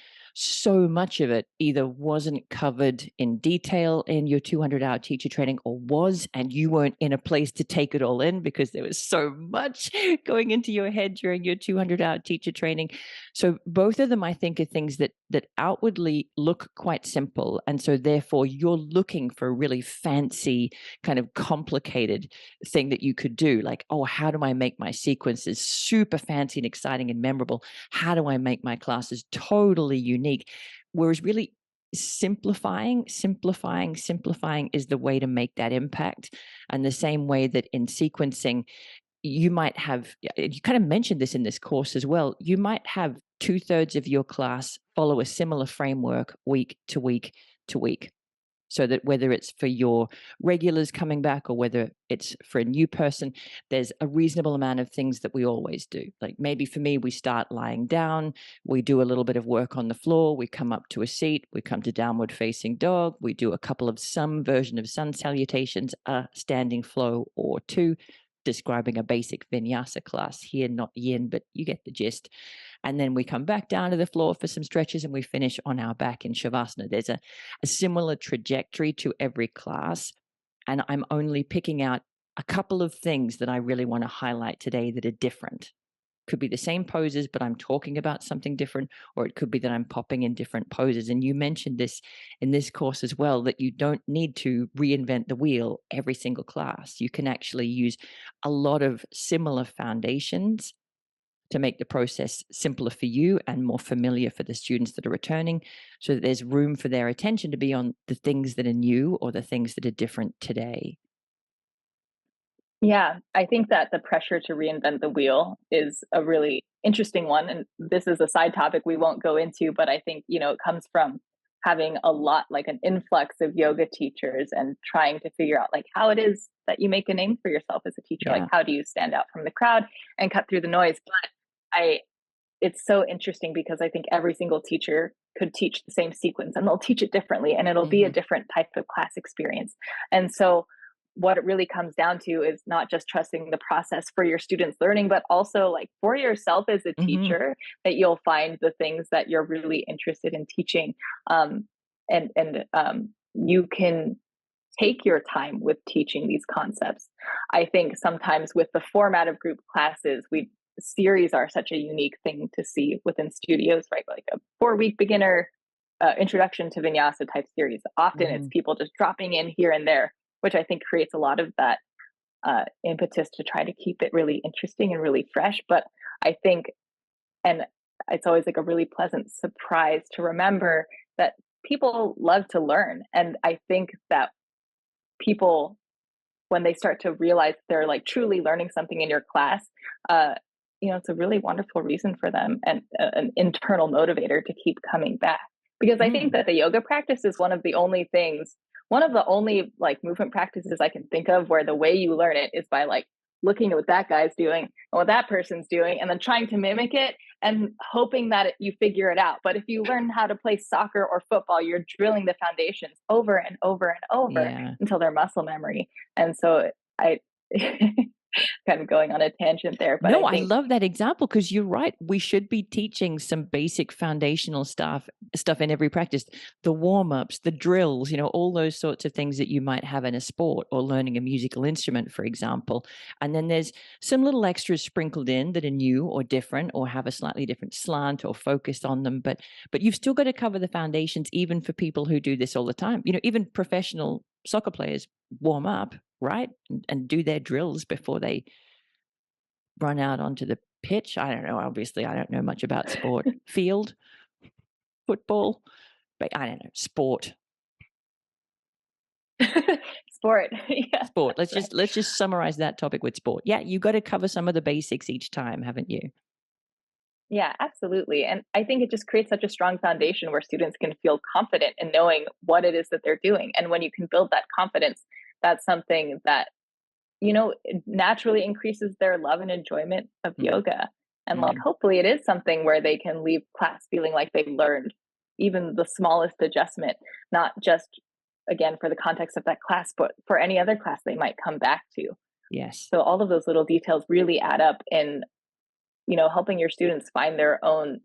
so much of it either wasn't covered in detail in your 200-hour teacher training, or was, and you weren't in a place to take it all in because there was so much going into your head during your 200-hour teacher training. So both of them, I think, are things that outwardly look quite simple. And so therefore you're looking for a really fancy, kind of complicated thing that you could do. Like, oh, how do I make my sequences super fancy and exciting and memorable? How do I make my classes totally unique? Whereas really simplifying is the way to make that impact. And the same way that in sequencing, you might have, you kind of mentioned this in this course as well, you might have 2/3 of your class follow a similar framework week to week to week. So that whether it's for your regulars coming back or whether it's for a new person, there's a reasonable amount of things that we always do. Like maybe for me, we start lying down, we do a little bit of work on the floor, we come up to a seat, we come to downward facing dog, we do a couple of some version of sun salutations, a standing flow or two, describing a basic vinyasa class here, not yin, but you get the gist. And then we come back down to the floor for some stretches and we finish on our back in Shavasana. There's a similar trajectory to every class. And I'm only picking out a couple of things that I really want to highlight today that are different. Could be the same poses, but I'm talking about something different, or it could be that I'm popping in different poses. And you mentioned this in this course as well, that you don't need to reinvent the wheel every single class. You can actually use a lot of similar foundations to make the process simpler for you and more familiar for the students that are returning, so that there's room for their attention to be on the things that are new or the things that are different today. Yeah, I think that the pressure to reinvent the wheel is a really interesting one. And this is a side topic we won't go into, but I think, it comes from having a lot, like an influx of yoga teachers and trying to figure out like how it is that you make a name for yourself as a teacher. Like, Yeah. how do you stand out from the crowd and cut through the noise? But I, it's so interesting because I think every single teacher could teach the same sequence and they'll teach it differently and it'll be a Mm-hmm. different type of class experience. And so what it really comes down to is not just trusting the process for your students learning, but also like for yourself as a Mm-hmm. teacher, that you'll find the things that you're really interested in teaching. um, and you can take your time with teaching these concepts. I think sometimes with the format of group classes, we series are such a unique thing to see within studios, right? Like a 4-week beginner introduction to vinyasa type series. Often it's Mm-hmm. people just dropping in here and there, which I think creates a lot of that impetus to try to keep it really interesting and really fresh. But I think, and it's always like a really pleasant surprise to remember that people love to learn. And I think that people, when they start to realize they're like truly learning something in your class, uh, it's a really wonderful reason for them and an internal motivator to keep coming back. Because I think Mm. that the yoga practice is one of the only like movement practices I can think of where the way you learn it is by like looking at what that guy's doing and what that person's doing and then trying to mimic it and hoping that you figure it out. But if you learn how to play soccer or football, you're drilling the foundations over and over and over Yeah. until they're muscle memory. And so I kind of going on a tangent there, but No, I I think love that example because you're right. We should be teaching some basic foundational stuff in every practice. The warm-ups, the drills, all those sorts of things that you might have in a sport or learning a musical instrument, for example. And then there's some little extras sprinkled in that are new or different or have a slightly different slant or focus on them. But you've still got to cover the foundations even for people who do this all the time. Even professional soccer players warm up, right? And do their drills before they run out onto the pitch. I don't know. Obviously, I don't know much about sport. Field, football, but I don't know. sport. Yeah, Sport. that's Let's right. just let's just summarize that topic with sport. Yeah, you got to cover some of the basics each time, haven't you? Yeah, absolutely. And I think it just creates such a strong foundation where students can feel confident in knowing what it is that they're doing. And when you can build that confidence, that's something that, it naturally increases their love and enjoyment of Mm, yoga. And like, mm. hopefully, it is something where they can leave class feeling like they learned even the smallest adjustment, not just again for the context of that class, but for any other class they might come back to. Yes. So all of those little details really add up in, helping your students find their own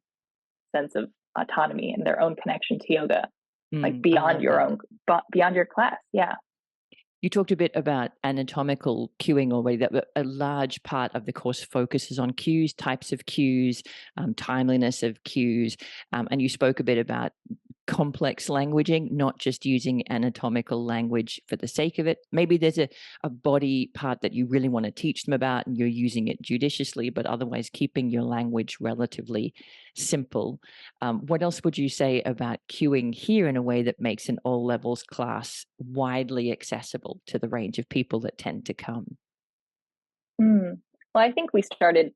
sense of autonomy and their own connection to yoga, like I beyond love your that. own, beyond your class. Yeah. You talked a bit about anatomical cueing already, that a large part of the course focuses on cues, types of cues, timeliness of cues, and you spoke a bit about complex languaging, not just using anatomical language for the sake of it. Maybe there's a body part that you really want to teach them about and you're using it judiciously, but otherwise keeping your language relatively simple. What else would you say about cueing here in a way that makes an all levels class widely accessible to the range of people that tend to come? Mm. Well, I think we started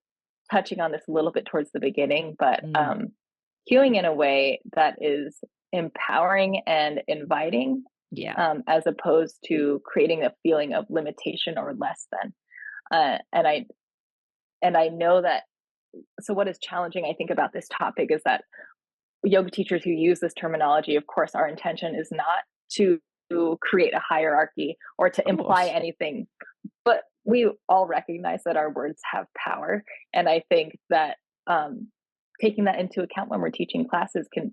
touching on this a little bit towards the beginning, but Mm, cueing in a way that is empowering and inviting, yeah. as opposed to creating a feeling of limitation or less than. And I know that. So, what is challenging, I think, about this topic is that yoga teachers who use this terminology, of course, our intention is not to create a hierarchy or to Of imply course. anything, but we all recognize that our words have power. And I think that taking that into account when we're teaching classes can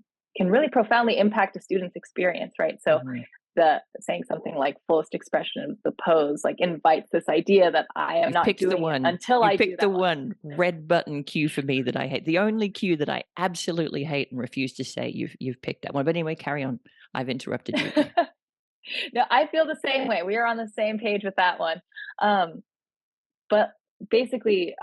really profoundly impact a student's experience, right? So Mhm. the saying something like fullest expression of the pose like invites this idea that I am You've not picked the doing it one. until You I do picked the that one. one red button cue for me that I hate. The only cue that I absolutely hate and refuse to say, you've picked that one. But anyway, carry on. I've interrupted you. No, I feel the same way. We are on the same page with that one. Um, but basically,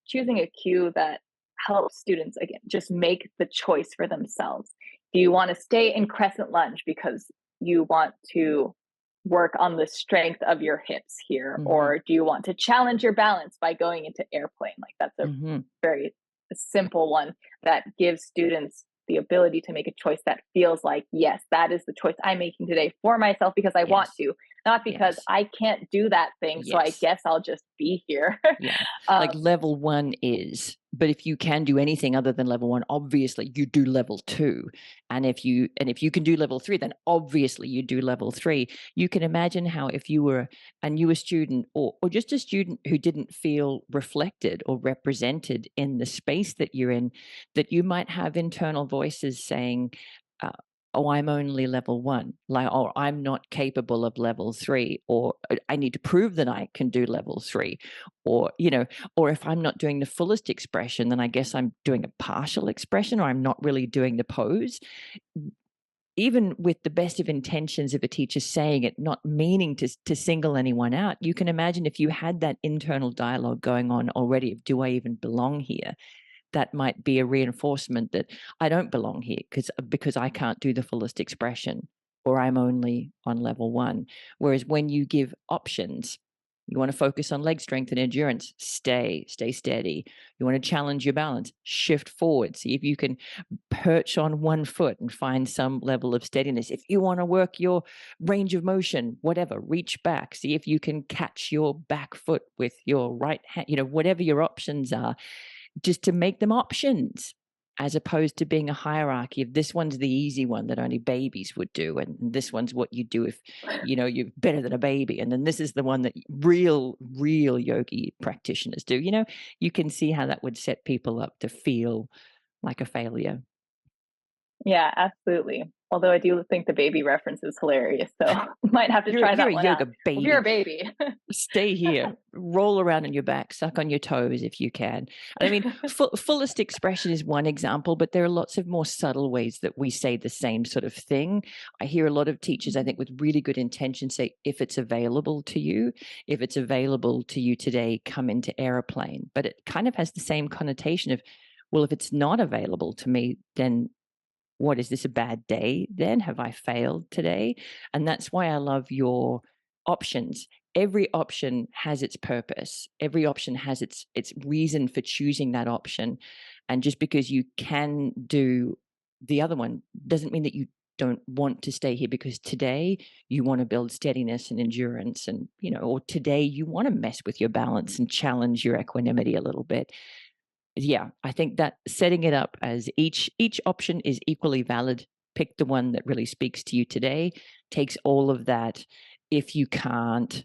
choosing a cue that helps students again just make the choice for themselves. Do you want to stay in crescent lunge because you want to work on the strength of your hips here, Mhm. or do you want to challenge your balance by going into airplane? Like that's a Mhm. very simple one that gives students the ability to make a choice that feels like, yes, that is the choice I'm making today for myself because I want Yes. to, not because Yes. I can't do that thing. So I Yes. guess I'll just be here. Yeah. Like um, level one is, but if you can do anything other than level one, obviously you do level two. And if you can do level three, then obviously you do level three. You can imagine how if you were a newer student or just a student who didn't feel reflected or represented in the space that you're in, that you might have internal voices saying, uh, oh, I'm only level one, like, or I'm not capable of level three, or I need to prove that I can do level three, or if I'm not doing the fullest expression, then I guess I'm doing a partial expression, or I'm not really doing the pose. Even with the best of intentions of a teacher saying it, not meaning to single anyone out, you can imagine if you had that internal dialogue going on already of, do I even belong here? That might be a reinforcement that I don't belong here because I can't do the fullest expression, or I'm only on level one. Whereas when you give options, you want to focus on leg strength and endurance, stay steady. You want to challenge your balance, shift forward, see if you can perch on one foot and find some level of steadiness. If you want to work your range of motion, whatever, reach back, see if you can catch your back foot with your right hand, whatever your options are, just to make them options as opposed to being a hierarchy of this one's the easy one that only babies would do, and this one's what you do if you're better than a baby, and then this is the one that real yogi practitioners do. You can see how that would set people up to feel like a failure. yeah, absolutely. Although I do think the baby reference is hilarious, so might have to try You're that a one out. yoga If you're baby. a baby. Stay here, roll around on your back, suck on your toes if you can. And I mean, fullest expression is one example, but there are lots of more subtle ways that we say the same sort of thing. I hear a lot of teachers, I think, with really good intention say, if it's available to you, if it's available to you today, come into airplane. But it kind of has the same connotation of, well, if it's not available to me, then what is this, a bad day then? Have I failed today? And that's why I love your options. Every option has its purpose. Every option has its reason for choosing that option. And just because you can do the other one doesn't mean that you don't want to stay here, because today you want to build steadiness and endurance, and or today you want to mess with your balance and challenge your equanimity a little bit. Yeah, I think that setting it up as each option is equally valid. Pick the one that really speaks to you today. Takes all of that. If you can't,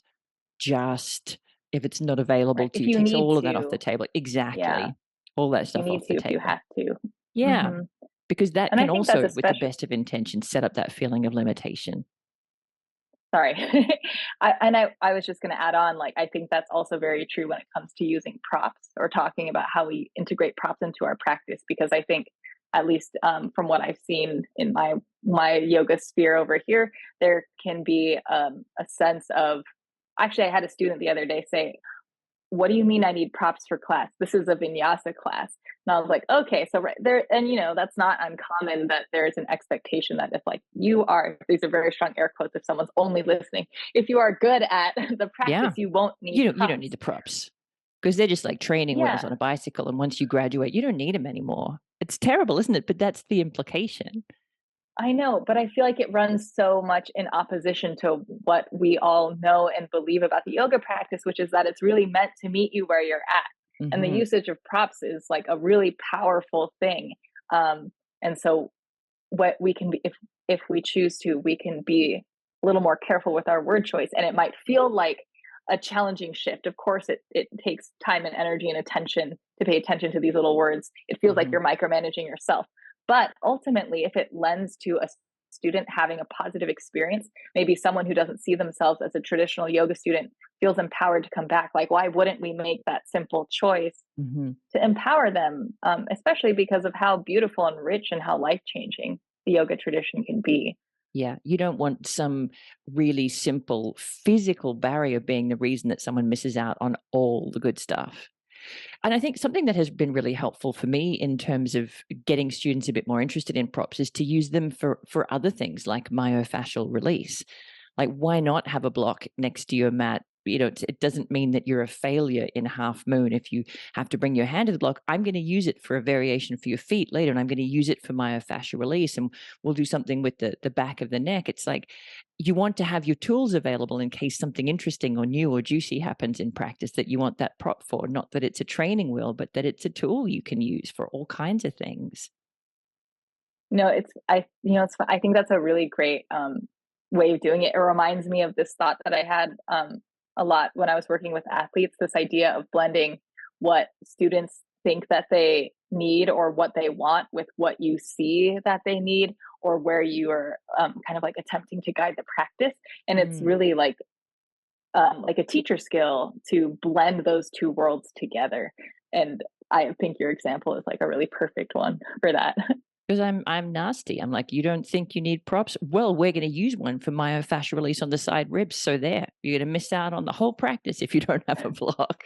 just if it's not available Right. to If you, you takes need all of that off the to, table. yeah. Exactly. All that If you stuff need off to, the if you table. have to. Yeah. Hmm. Because that And I can think that's also, with the especially, best of intentions, set up that feeling of limitation. sorry. I was just going to add on, like, I think that's also very true when it comes to using props or talking about how we integrate props into our practice, because I think, at least from what I've seen in my yoga sphere over here, there can be a sense of, actually, I had a student the other day say, what do you mean I need props for class? This is a vinyasa class. And I was like, okay, so right there, and that's not uncommon that there is an expectation that if, like, you are, these are very strong air quotes if someone's only listening, if you are good at the practice, Yeah. you won't need You don't need props. the props because they're just like training wheels on Yeah, a bicycle. And once you graduate, you don't need them anymore. It's terrible, isn't it? But that's the implication. I know, but I feel like it runs so much in opposition to what we all know and believe about the yoga practice, which is that it's really meant to meet you where you're at. And the Hmm. usage of props is like a really powerful thing. And so what we can be, if we choose to, we can be a little more careful with our word choice, and it might feel like a challenging shift. Of course, it takes time and energy and attention to pay attention to these little words. It feels like Hmm. you're micromanaging yourself, but ultimately, if it lends to a student having a positive experience, maybe someone who doesn't see themselves as a traditional yoga student feels empowered to come back. Like, why wouldn't we make that simple choice Hmm. to empower them, especially because of how beautiful and rich and how life changing the yoga tradition can be. Yeah, you don't want some really simple physical barrier being the reason that someone misses out on all the good stuff. And I think something that has been really helpful for me in terms of getting students a bit more interested in props is to use them for other things like myofascial release. Like, why not have a block next to your mat? It doesn't mean that you're a failure in Half Moon if you have to bring your hand to the block. I'm going to use it for a variation for your feet later, and I'm going to use it for myofascial release, and we'll do something with the back of the neck. It's like you want to have your tools available in case something interesting or new or juicy happens in practice that you want that prop for. Not that it's a training wheel, but that it's a tool you can use for all kinds of things. No, I think that's a really great way of doing it. It reminds me of this thought that I had a lot when I was working with athletes. This idea of blending what students think that they need or what they want with what you see that they need, or where you are kind of like attempting to guide the practice. And it's Mm. really like a teacher skill to blend those two worlds together. And I think your example is like a really perfect one for that. Because I'm nasty. I'm like, you don't think you need props? Well, we're going to use one for myofascial release on the side ribs. So there, you're going to miss out on the whole practice if you don't have a block.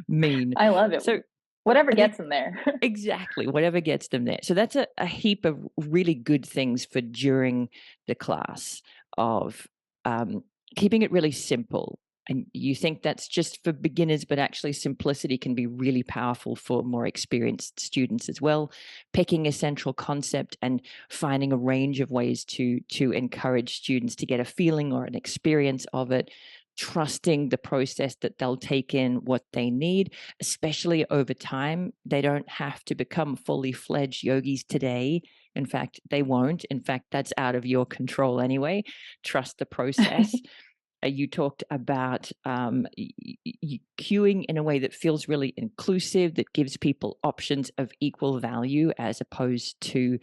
Mean. I love it. So Whatever I think gets them there. exactly whatever gets them there. So that's a heap of really good things for during the class of um, keeping it really simple. And you think that's just for beginners, but actually simplicity can be really powerful for more experienced students as well. Picking a central concept and finding a range of ways to encourage students to get a feeling or an experience of it, trusting the process that they'll take in what they need, especially over time. They don't have to become fully fledged yogis today. In fact, they won't. In fact, that's out of your control anyway. Trust the process. You talked about cueing in a way that feels really inclusive, that gives people options of equal value as opposed to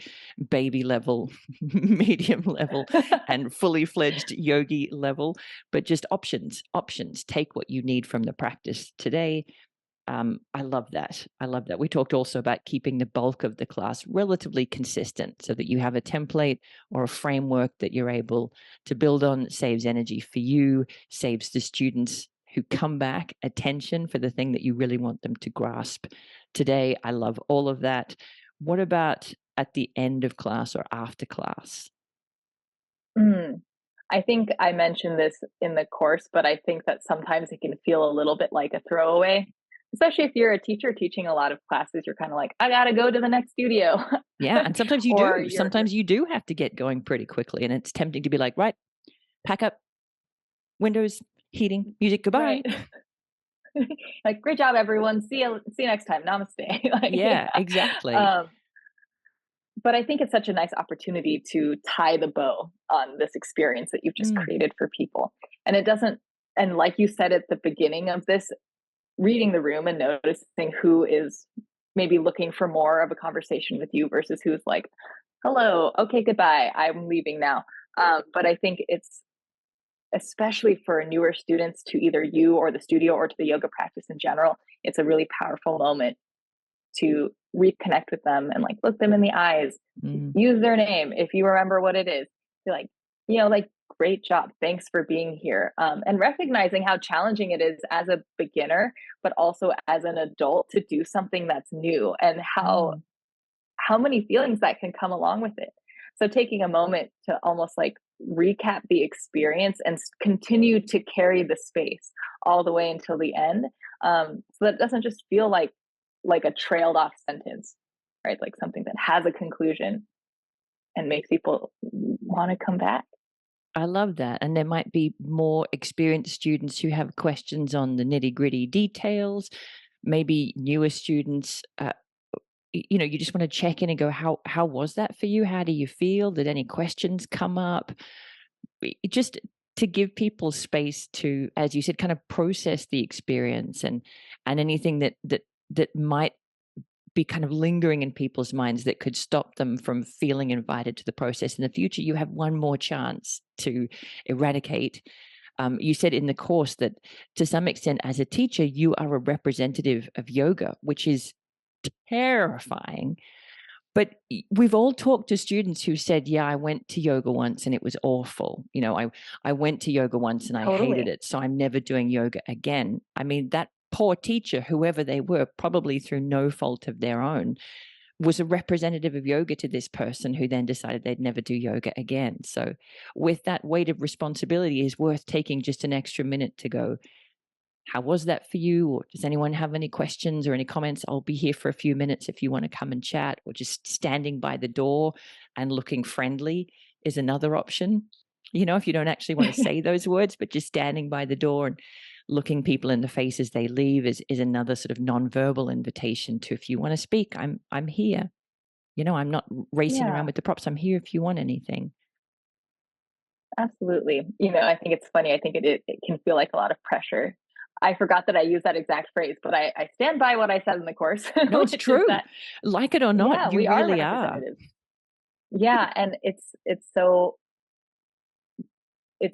baby level, medium level, and fully fledged yogi level, but just options, options. Take what you need from the practice today. I love that. I love that. We talked also about keeping the bulk of the class relatively consistent so that you have a template or a framework that you're able to build on. Saves energy for you, saves the students who come back attention for the thing that you really want them to grasp today. I love all of that. What about at the end of class or after class? Mm. I think I mentioned this in the course, but I think that sometimes it can feel a little bit like a throwaway, especially if you're a teacher teaching a lot of classes. You're kind of like, I gotta go to the next studio, Yeah, and sometimes you or do. Sometimes you do have to get going pretty quickly, and it's tempting to be like, right, pack up, windows, heating, music, right. goodbye. Like, great job, everyone. See you next time. Namaste. Like, Yeah, yeah. exactly. Um, but I think it's such a nice opportunity to tie the bow on this experience that you've just Mm, created for people. And it doesn't, and like you said at the beginning of this, reading the room and noticing who is maybe looking for more of a conversation with you versus who's like, hello, okay, goodbye, I'm leaving now. But I think it's especially for newer students to either you or the studio or to the yoga practice in general, it's a really powerful moment to reconnect with them and like look them in the eyes, Mm. use their name if you remember what it is. Be like, like great job, thanks for being here, and recognizing how challenging it is as a beginner, but also as an adult to do something that's new, and Mm. how many feelings that can come along with it. So taking a moment to almost like recap the experience and continue to carry the space all the way until the end, so that it doesn't just feel like a trailed off sentence, right? Like something that has a conclusion and makes people want to come back. I love that. And there might be more experienced students who have questions on the nitty-gritty details, maybe newer students, you just want to check in and go, how was that for you? How do you feel? Did any questions come up? Just to give people space to, as you said, kind of process the experience, and anything that might be kind of lingering in people's minds that could stop them from feeling invited to the process in the future. You have one more chance to eradicate. You said in the course that to some extent, as a teacher, you are a representative of yoga, which is terrifying. But we've all talked to students who said, yeah, I went to yoga once and it was awful. I went to yoga once and I hated Totally. it, so I'm never doing yoga again. I mean, that poor teacher, whoever they were, probably through no fault of their own, was a representative of yoga to this person who then decided they'd never do yoga again. So with that weight of responsibility is worth taking just an extra minute to go, how was that for you? Or does anyone have any questions or any comments? I'll be here for a few minutes if you want to come and chat, or just standing by the door and looking friendly is another option. If you don't actually want to say those words, but just standing by the door and looking people in the face as they leave is another sort of nonverbal invitation to, if you want to speak, I'm here. I'm not racing around Yeah, with the props. I'm here if you want anything. absolutely. I think it's funny. I think it can feel like a lot of pressure. I forgot that I used that exact phrase, but I stand by what I said in the course, No, it's which is true. that, Like it or not, yeah, you we are really are. representatives. Yeah, and it's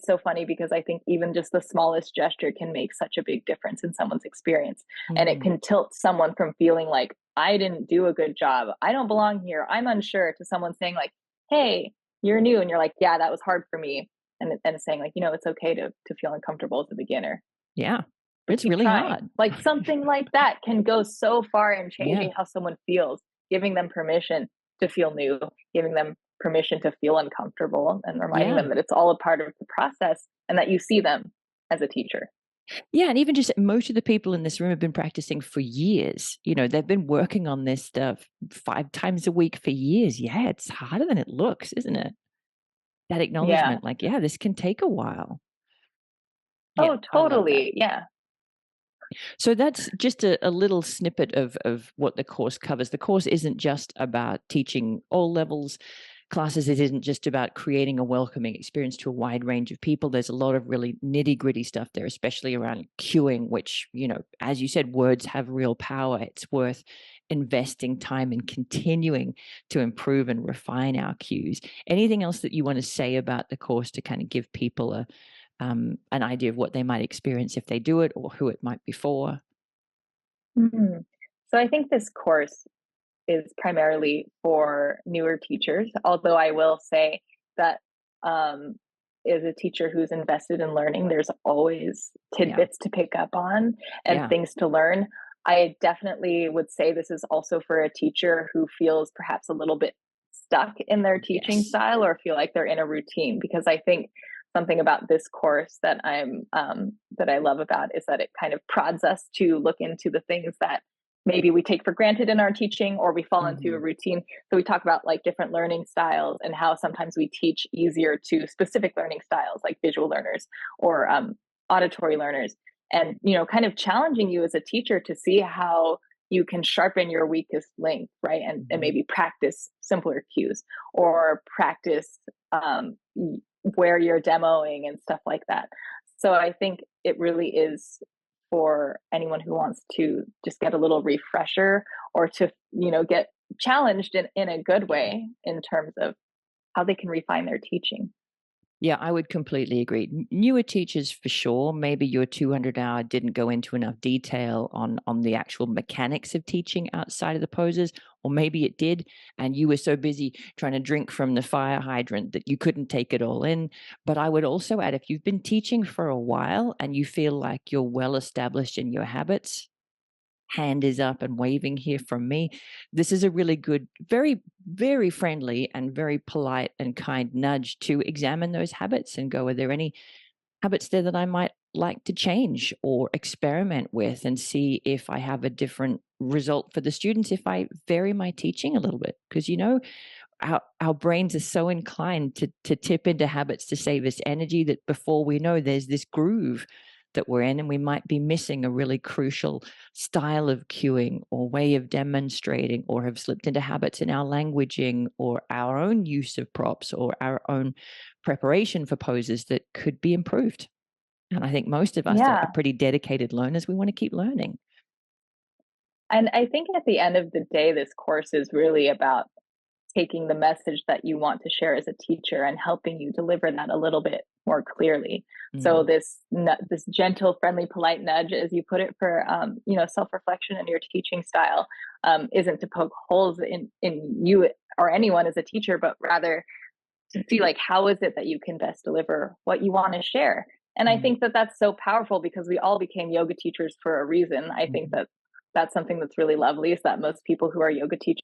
so funny because I think even just the smallest gesture can make such a big difference in someone's experience. And it Mm, can tilt someone from feeling like, I didn't do a good job, I don't belong here, I'm unsure, to someone saying, like, hey, you're new. And you're like, yeah, that was hard for me. And saying, like, it's okay to feel uncomfortable as a beginner, yeah, but it's keep really trying. hard. Like something like that can go so far in Yeah, changing how someone feels, giving them permission to feel new, giving them permission to feel uncomfortable, and reminding yeah. them that it's all a part of the process and that you see them as a teacher. Yeah, and even just most of the people in this room have been practicing for years. They've been working on this stuff 5 times a week for years. Yeah, it's harder than it looks, isn't it? That Yeah. acknowledgement, like, yeah, this can take a while. Yeah, Oh, I love that. totally. Yeah. So that's just a little snippet of what the course covers. The course isn't just about teaching all levels classes. It isn't just about creating a welcoming experience to a wide range of people. There's a lot of really nitty gritty stuff there, especially around cueing, which, as you said, words have real power. It's worth investing time and continuing to improve and refine our cues. Anything else that you want to say about the course to kind of give people an idea of what they might experience if they do it, or who it might be for? Mhm. So I think this course is primarily for newer teachers, although I will say that, um, as a teacher who's invested in learning, there's always Yeah, tidbits to pick up on and yeah, things to learn. I definitely would say this is also for a teacher who feels perhaps a little bit stuck in their teaching yes. style or feel like they're in a routine, because I think something about this course that I love about is that it kind of prods us to look into the things that maybe we take for granted in our teaching or we fall into a Hmm. routine. So we talk about like different learning styles and how sometimes we teach easier to specific learning styles like visual learners or auditory learners, and kind of challenging you as a teacher to see how you can sharpen your weakest link, right? And Hmm. maybe practice simpler cues or practice where you're demoing and stuff like that. So I think it really is for anyone who wants to just get a little refresher or to, get challenged in a good Yeah. way in terms of how they can refine their teaching. Yeah, I would completely agree. Newer teachers for sure. Maybe your 200 hour didn't go into enough detail on the actual mechanics of teaching outside of the poses, or maybe it did, and you were so busy trying to drink from the fire hydrant that you couldn't take it all in. But I would also add, if you've been teaching for a while and you feel like you're well established in your habits, hand is up and waving here from me. This is a really good, very, very friendly and very polite and kind nudge to examine those habits and go, are there any habits there that I might like to change or experiment with and see if I have a different result for the students if I vary my teaching a little bit? Because, our brains are so inclined to tip into habits to save us energy that before we know there's this groove that we're in and we might be missing a really crucial style of cueing or way of demonstrating or have slipped into habits in our languaging or our own use of props or our own preparation for poses that could be improved. And I think most of us are Yeah. pretty dedicated learners. We want to keep learning. And I think at the end of the day, this course is really about taking the message that you want to share as a teacher and helping you deliver that a little bit more clearly. So Mm, this gentle, friendly, polite nudge, as you put it, for self reflection in your teaching style, isn't to poke holes in you or anyone as a teacher, but rather to see like how is it that you can best deliver what you want to share. And I mm, think that that's so powerful because we all became yoga teachers for a reason. I think mm, that that's something that's really lovely, is that most people who are yoga teachers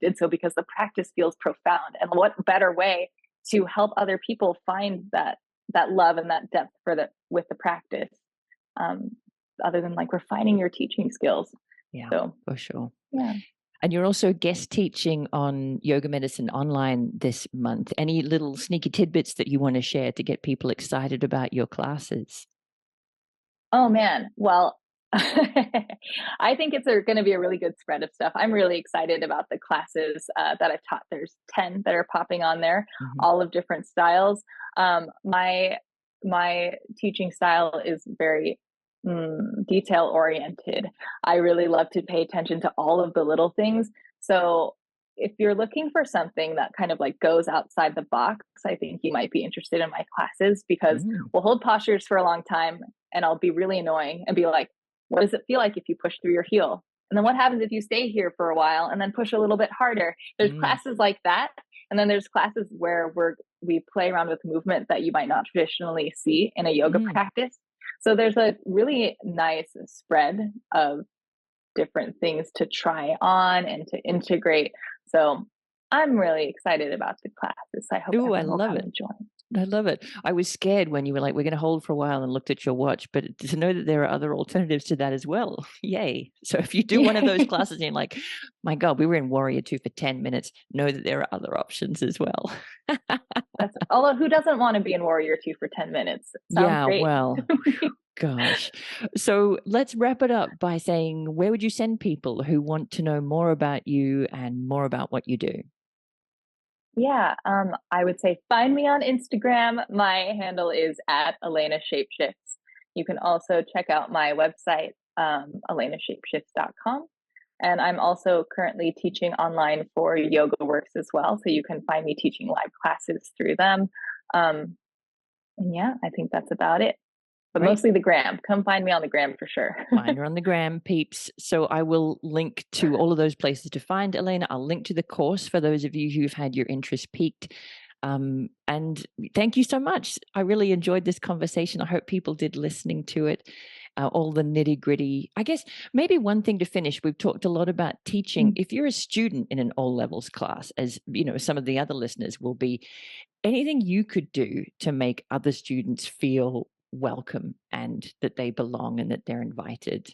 did so because the practice feels profound, and what better way to help other people find that love and that depth for the with the practice, um, other than like refining your teaching skills. yeah, So for sure. yeah. And you're also guest teaching on Yoga Medicine Online this month. Any little sneaky tidbits that you want to share to get people excited about your classes? Oh man. Well, I think it's going to be a really good spread of stuff. I'm really excited about the classes that I've taught. There's 10 that are popping on there, Mhm. all of different styles. My teaching style is very detail oriented. I really love to pay attention to all of the little things. So if you're looking for something that kind of like goes outside the box, I think you might be interested in my classes, because Mm, we'll hold postures for a long time and I'll be really annoying and be like, what does it feel like if you push through your heel? And then what happens if you stay here for a while and then push a little bit harder? There's mm, classes like that. And then there's classes where we play around with movement that you might not traditionally see in a yoga mm. practice. So there's a really nice spread of different things to try on and to integrate. So I'm really excited about the classes. I hope Ooh, I everyone will love come it. and join. I love it. I was scared when you were like, we're going to hold for a while and looked at your watch, but to know that there are other alternatives to that as well. Yay. So if you do one of those Yeah. classes and you're like, my God, we were in Warrior 2 for 10 minutes, know that there are other options as well. That's, although who doesn't want to be in Warrior 2 for 10 minutes? Sounds Yeah, great. well, gosh. So let's wrap it up by saying, where would you send people who want to know more about you and more about what you do? Yeah, I would say find me on Instagram. My handle is at Elena Shapeshifts. You can also check out my website, elenashapeshifts.com. And I'm also currently teaching online for Yoga Works as well. So you can find me teaching live classes through them. Um, and yeah, I think that's about it. But Great. mostly the gram. Come find me on the gram for sure. Find her on the gram, peeps. So I will link to all of those places to find Elena. I'll link to the course for those of you who've had your interest piqued. And thank you so much. I really enjoyed this conversation. I hope people did listening to it. All the nitty gritty. I guess maybe one thing to finish. We've talked a lot about teaching. If you're a student in an all levels class, as you know, some of the other listeners will be, anything you could do to make other students feel welcome and that they belong and that they're invited.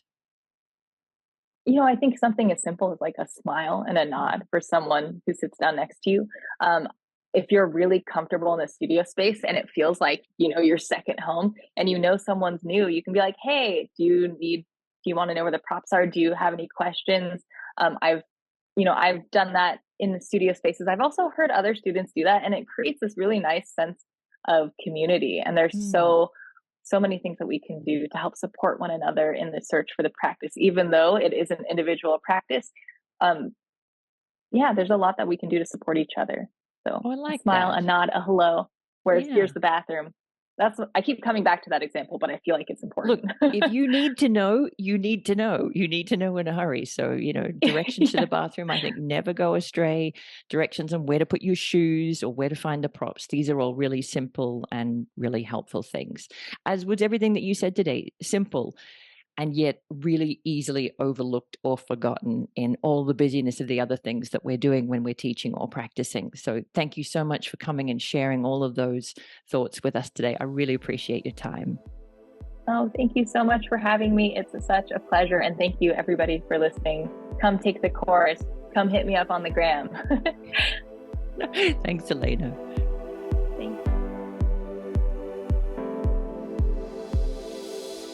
I think something as simple as like a smile and a nod for someone who sits down next to you. Um, if you're really comfortable in the studio space and it feels like, your second home, and someone's new, you can be like, hey, do you want to know where the props are? Do you have any questions? I've done that in the studio spaces. I've also heard other students do that, and it creates this really nice sense of community. And there's Mm, so so many things that we can do to help support one another in the search for the practice, even though it is an individual practice. Um, yeah, there's a lot that we can do to support each other. So Oh, I a like smile, a that. nod, a hello. Whereas here's Yeah. the bathroom. That's what, I keep coming back to that example, but I feel like it's Look, important. if you need to know, you need to know. You need to know in a hurry. So, directions to Yeah. the bathroom, I think never go astray. Directions on where to put your shoes or where to find the props. These are all really simple and really helpful things. As was everything that you said today, simple and yet really easily overlooked or forgotten in all the busyness of the other things that we're doing when we're teaching or practicing. So, thank you so much for coming and sharing all of those thoughts with us today. I really appreciate your time. Oh, thank you so much for having me. It's such a pleasure. And thank you, everybody, for listening. Come take the course. Come hit me up on the gram. Thanks, Elena. Thank you.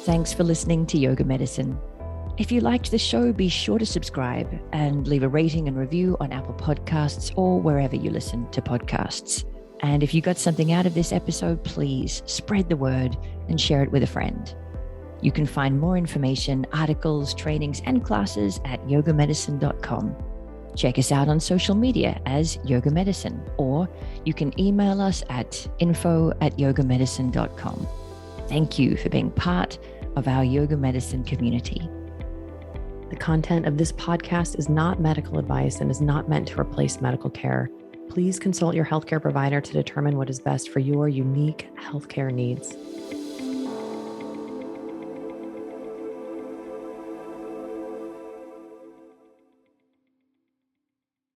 Thanks for listening to Yoga Medicine. If you liked the show, be sure to subscribe and leave a rating and review on Apple Podcasts or wherever you listen to podcasts. And if you got something out of this episode, please spread the word and share it with a friend. You can find more information, articles, trainings, and classes at yogamedicine.com. Check us out on social media as Yoga Medicine, or you can email us at info@yogamedicine.com. Thank you for being part of our Yoga Medicine community. The content of this podcast is not medical advice and is not meant to replace medical care. Please consult your healthcare provider to determine what is best for your unique healthcare needs.